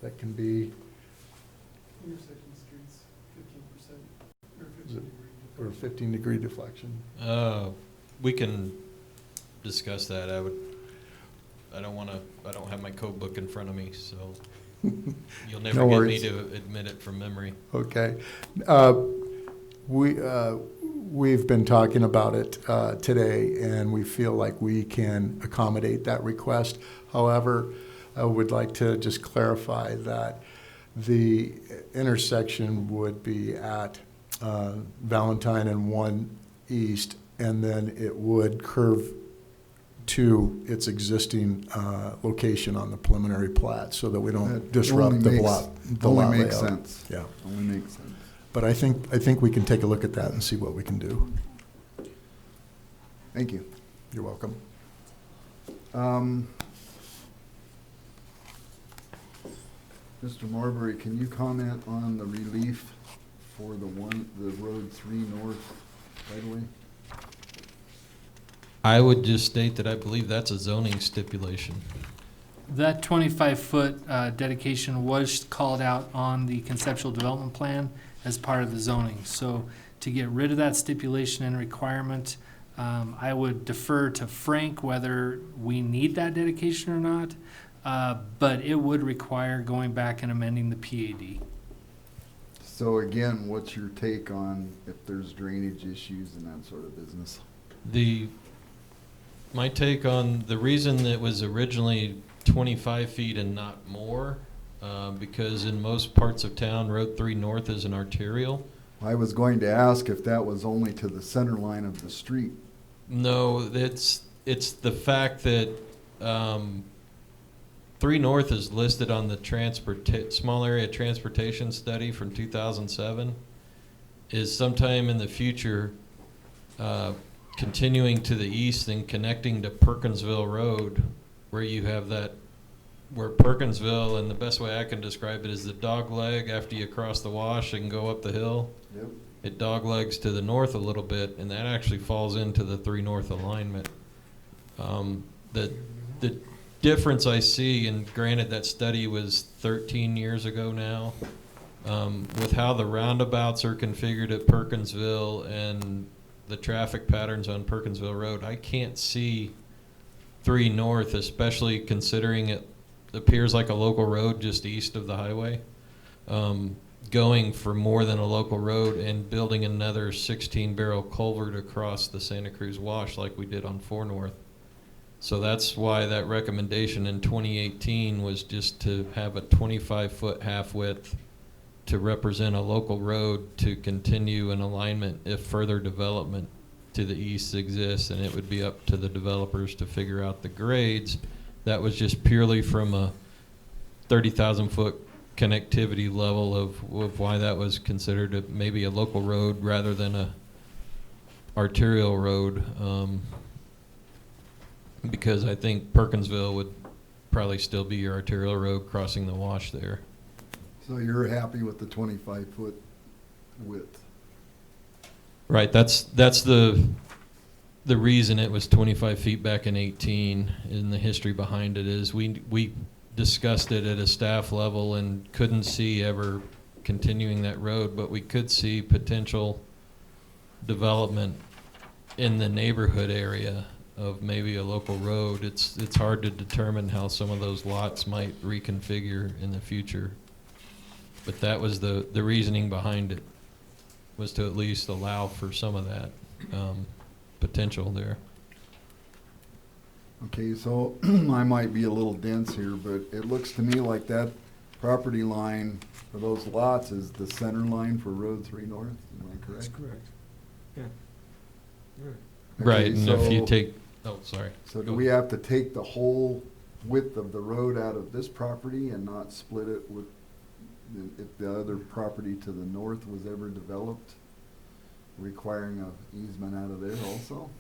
That can be, Intersection streets, 15% or Is it- 15 degree. or 15-degree deflection. We can discuss that. I don't have my code book in front of me, so you'll never No get me worries. to admit it from memory. Okay. We've been talking about it today, and we feel like we can accommodate that request. However, I would like to just clarify that the intersection would be at Valentine and 1 East, and then it would curve to its existing location on the preliminary plat, so that we don't That disrupt the lot Only makes layout. sense. Yeah. Only makes sense. But I think we can take a look at that and see what we can do. Thank you. You're welcome. Mr. Marbury, can you comment on the relief for the Road 3 North right away? I would just state that I believe that's a zoning stipulation. That 25-foot dedication was called out on the conceptual development plan as part of the zoning. So to get rid of that stipulation and requirement, I would defer to Frank whether we need that dedication or not, but it would require going back and amending the PAD. So again, what's your take on if there's drainage issues and that sort of business? My take on the reason that it was originally 25 feet and not more, because in most parts of town, Road 3 North is an arterial. I was going to ask if that was only to the center line of the street. No, it's the fact that 3 North is listed on the small area transportation study from 2007, is sometime in the future continuing to the east and connecting to Perkinsville Road, where you have where Perkinsville, and the best way I can describe it is the dog leg after you cross the wash and go up the hill. Yep. It dog legs to the north a little bit, and that actually falls into the 3 North alignment. The difference I see, and granted that study was 13 years ago now, with how the roundabouts are configured at Perkinsville and the traffic patterns on Perkinsville Road, I can't see 3 North, especially considering it appears like a local road just east of the highway, going for more than a local road and building another 16-barrel culvert across the Santa Cruz Wash like we did on 4 North. So that's why that recommendation in 2018 was just to have a 25-foot half width to represent a local road to continue an alignment if further development to the east exists, and it would be up to the developers to figure out the grades. That was just purely from a 30,000-foot connectivity level of why that was considered maybe a local road rather than a arterial road, because I think Perkinsville would probably still be your arterial road crossing the wash there. So you're happy with the 25-foot width? Right, that's the reason it was 25 feet back in 18, and the history behind it is we discussed it at a staff level and couldn't see ever continuing that road, but we could see potential development in the neighborhood area of maybe a local road. It's hard to determine how some of those lots might reconfigure in the future. But that was the reasoning behind it, was to at least allow for some of that potential there. Okay, so I might be a little dense here, but it looks to me like that property line for those lots is the center line for Road 3 North. Am I correct? That's correct. Yeah. Right, Okay, and if you take, sorry. So do we have to take the whole width of the road out of this property and not split it with if the other property to the north was ever developed, requiring a easement out of there also?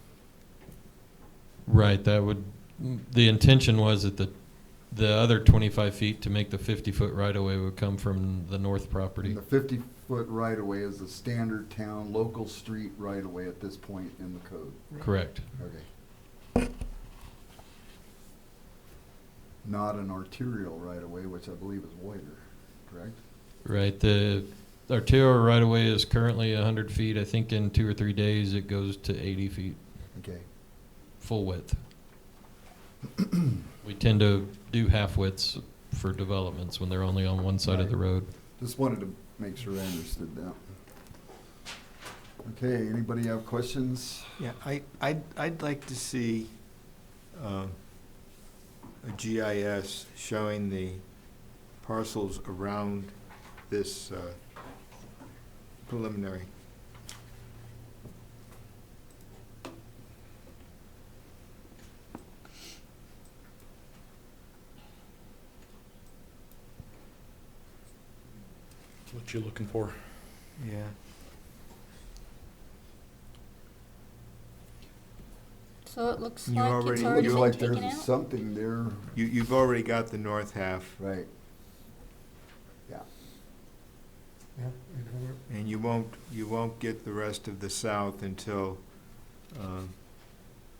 Right, that would, the intention was that the other 25 feet to make the 50-foot right-of-way would come from the north property. And the 50-foot right-of-way is the standard town, local street right-of-way at this point in the code? Correct. Okay. Not an arterial right-of-way, which I believe is wider, correct? Right, the arterial right-of-way is currently 100 feet. I think in 2 or 3 days it goes to 80 feet, Okay. full width. We tend to do half widths for developments when they're only on one side of the road. Just wanted to make sure I understood that. Okay, anybody have questions? Yeah, I'd like to see a GIS showing the parcels around this preliminary. What you looking for? Yeah. So it looks You like already- it's you already Looks been like taken there's out? something there, You've already got the north half, right? Yeah. Yeah. and you won't get the rest of the south until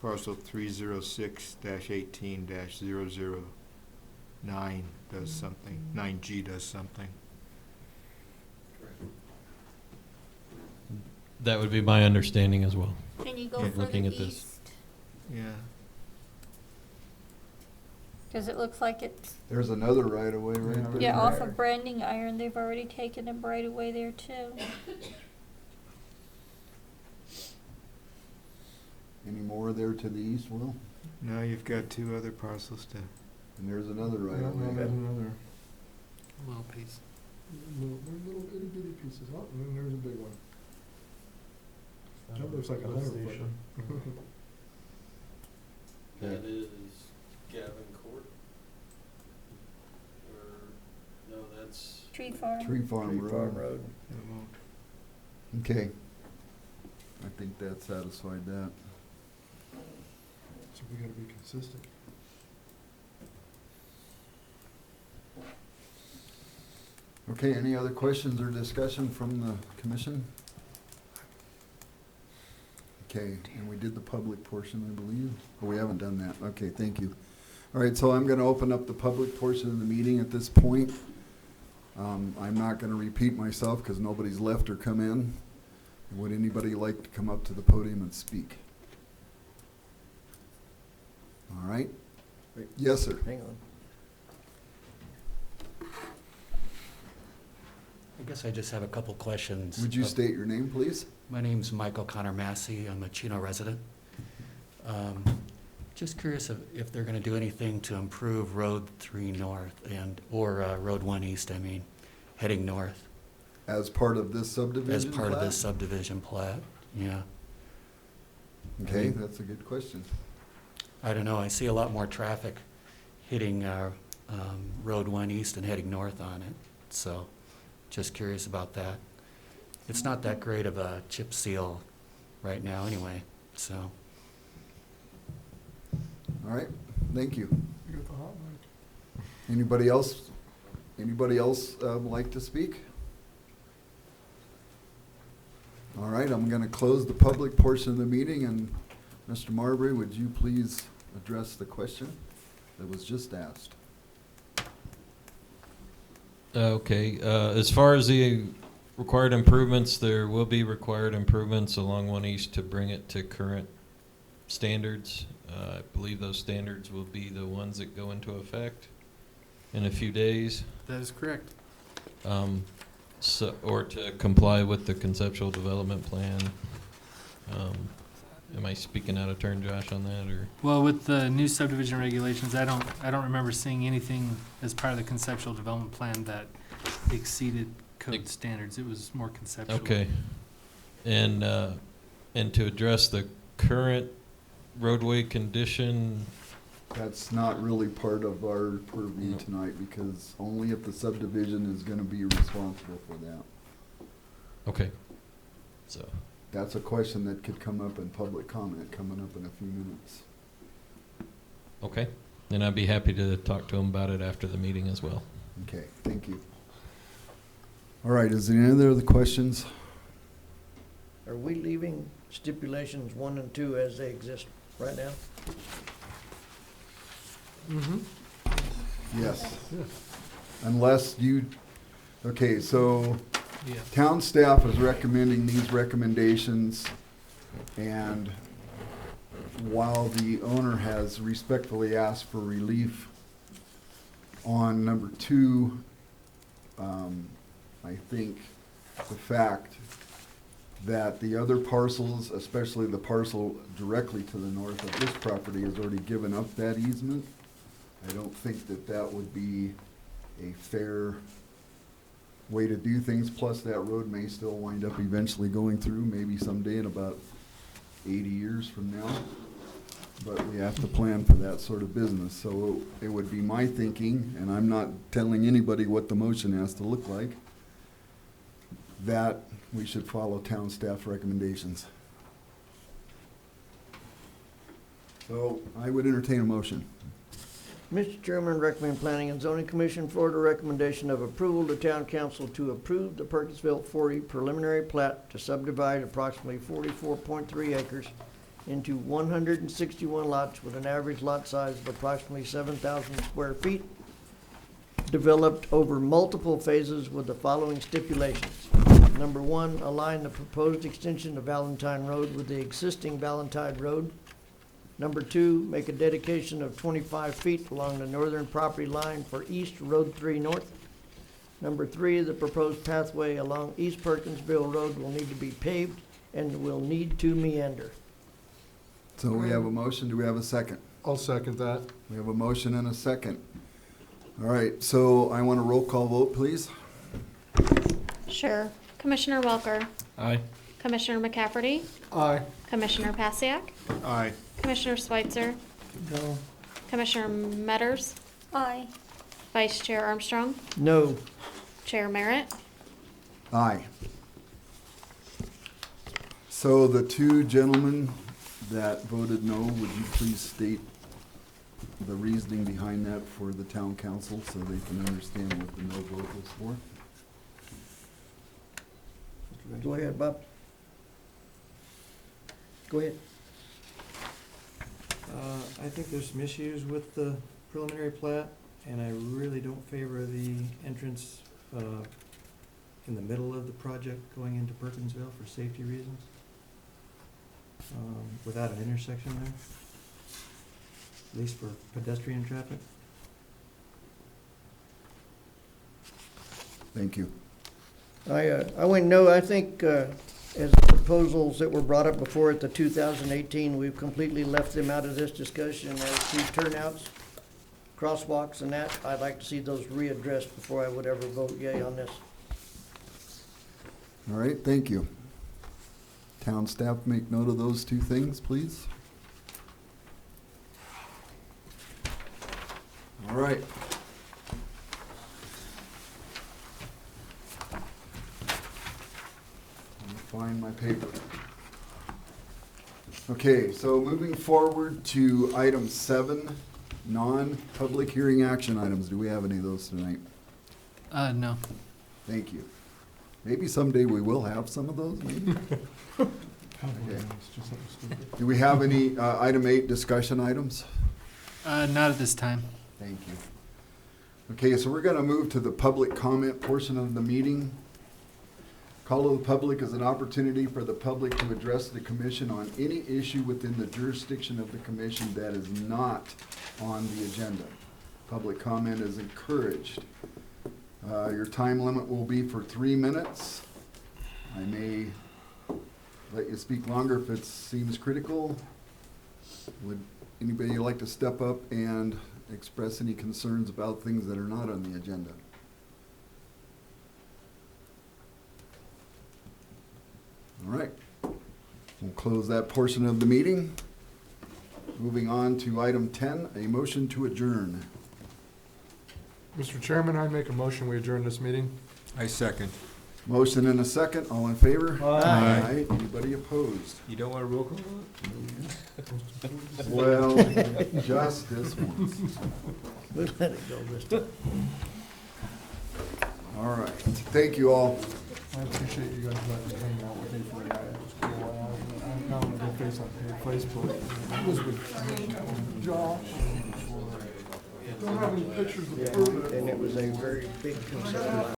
parcel 306-18-009 does something, 9G does something. That would be my understanding as well. Can you go Yeah. further Looking at this. east? Yeah. Cause it looks like it's, There's another right-of-way right there. yeah, off of Branding Iron, they've already taken them right away there too. Any more there to the east, Will? Now you've got two other parcels to. And there's another Yeah, right-of-way. there's another. Little piece. Little itty bitty pieces, oh, and then there's a big one. That looks like a 100 foot. That is Gavin Court. Or, no, that's. Tree farm. Tree Farm Road. It won't. Okay. I think that satisfied that. So we gotta be consistent. Okay, any other questions or discussion from the commission? Okay, and we did the public portion, I believe. Oh, we haven't done that. Okay, thank you. All right, so I'm gonna open up the public portion of the meeting at this point. I'm not gonna repeat myself because nobody's left or come in. Would anybody like to come up to the podium and speak? All right? Yes, sir. Hang on. I guess I just have a couple questions. Would you state your name, please? My name's Michael Connor Massey. I'm a Chino resident. Just curious if they're gonna do anything to improve Road 3 North or Road 1 East, I mean, heading north. As part of this subdivision As part of plat? this subdivision plat, yeah. Okay, that's a good question. I don't know, I see a lot more traffic hitting Road 1 East and heading north on it, so just curious about that. It's not that great of a chip seal right now anyway, so. All right, thank you. You got the hot mic. Anybody else like to speak? All right, I'm gonna close the public portion of the meeting, and Mr. Marbury, would you please address the question that was just asked? Okay, as far as the required improvements, there will be required improvements along 1 East to bring it to current standards. I believe those standards will be the ones that go into effect in a few days. That is correct. Or to comply with the conceptual development plan. Am I speaking out of turn, Josh, on that, or? Well, with the new subdivision regulations, I don't remember seeing anything as part of the conceptual development plan that exceeded code standards. It was more conceptual. Okay. And to address the current roadway condition, That's not really part of our purview tonight, because only if the subdivision is gonna be responsible for that. Okay. So, That's a question that could come up in public comment, coming up in a few minutes. okay. And I'd be happy to talk to him about it after the meeting as well. Okay, thank you. All right, is there any other questions? Are we leaving stipulations 1 and 2 as they exist right now? Yes. Unless you, okay, so Yeah. town staff is recommending these recommendations, and while the owner has respectfully asked for relief on number 2, I think the fact that the other parcels, especially the parcel directly to the north of this property, has already given up that easement. I don't think that that would be a fair way to do things, plus that road may still wind up eventually going through, maybe someday in about 80 years from now. But we have to plan for that sort of business, so it would be my thinking, and I'm not telling anybody what the motion has to look like, that we should follow town staff recommendations. So I would entertain a motion. Mr. Chairman, recommend Planning and Zoning Commission forward a recommendation of approval to Town Council to approve the Perkinsville 40 preliminary plat to subdivide approximately 44.3 acres into 161 lots with an average lot size of approximately 7,000 square feet, developed over multiple phases with the following stipulations. Number 1, align the proposed extension of Valentine Road with the existing Valentine Road. Number 2, make a dedication of 25 feet along the northern property line for East Road 3 North. Number 3, the proposed pathway along East Perkinsville Road will need to be paved and will need to meander. So we have a motion, do we have a second? I'll second that. We have a motion and a second. All right, so I want a roll call vote, please. Sure. Commissioner Welker, Aye. Commissioner McCafferty, Aye. Commissioner Pasiak, Aye. Commissioner Schweitzer, No. Commissioner Metters, Aye. Vice Chair Armstrong, No. Chair Merritt. Aye. So the two gentlemen that voted no, would you please state the reasoning behind that for the town council so they can understand what the no vote was for? Go ahead, Bob. Go ahead. I think there's some issues with the preliminary plat, and I really don't favor the entrance in the middle of the project going into Perkinsville for safety reasons, without an intersection there, at least for pedestrian traffic. Thank you. I wouldn't know, I think, as the proposals that were brought up before at the 2018, we've completely left them out of this discussion as to turnouts, crosswalks and that. I'd like to see those readdressed before I would ever vote yea on this. All right, thank you. Town staff, make note of those two things, please. All right. Let me find my paper. Okay, so moving forward to item 7, non-public hearing action items. Do we have any of those tonight? No. Thank you. Maybe someday we will have some of those, maybe? Okay. Do we have any, item 8, discussion items? Not at this time. Thank you. Okay, so we're gonna move to the public comment portion of the meeting. Call of the public is an opportunity for the public to address the commission on any issue within the jurisdiction of the commission that is not on the agenda. Public comment is encouraged. Your time limit will be for 3 minutes. I may let you speak longer if it seems critical. Would anybody like to step up and express any concerns about things that are not on the agenda? All right. We'll close that portion of the meeting. Moving on to item 10, a motion to adjourn. Mr. Chairman, I make a motion, we adjourn this meeting. I second. Motion and a second, all in favor? Aye. Anybody opposed? You don't want a roll call vote? Well, just this once. We'll let it go this time. All right, thank you all. I appreciate you guys letting me hang out with me for a while. Just go while. I'm now gonna go face on Facebook. It was with Josh. Don't have any pictures of her. And it was a very big concern.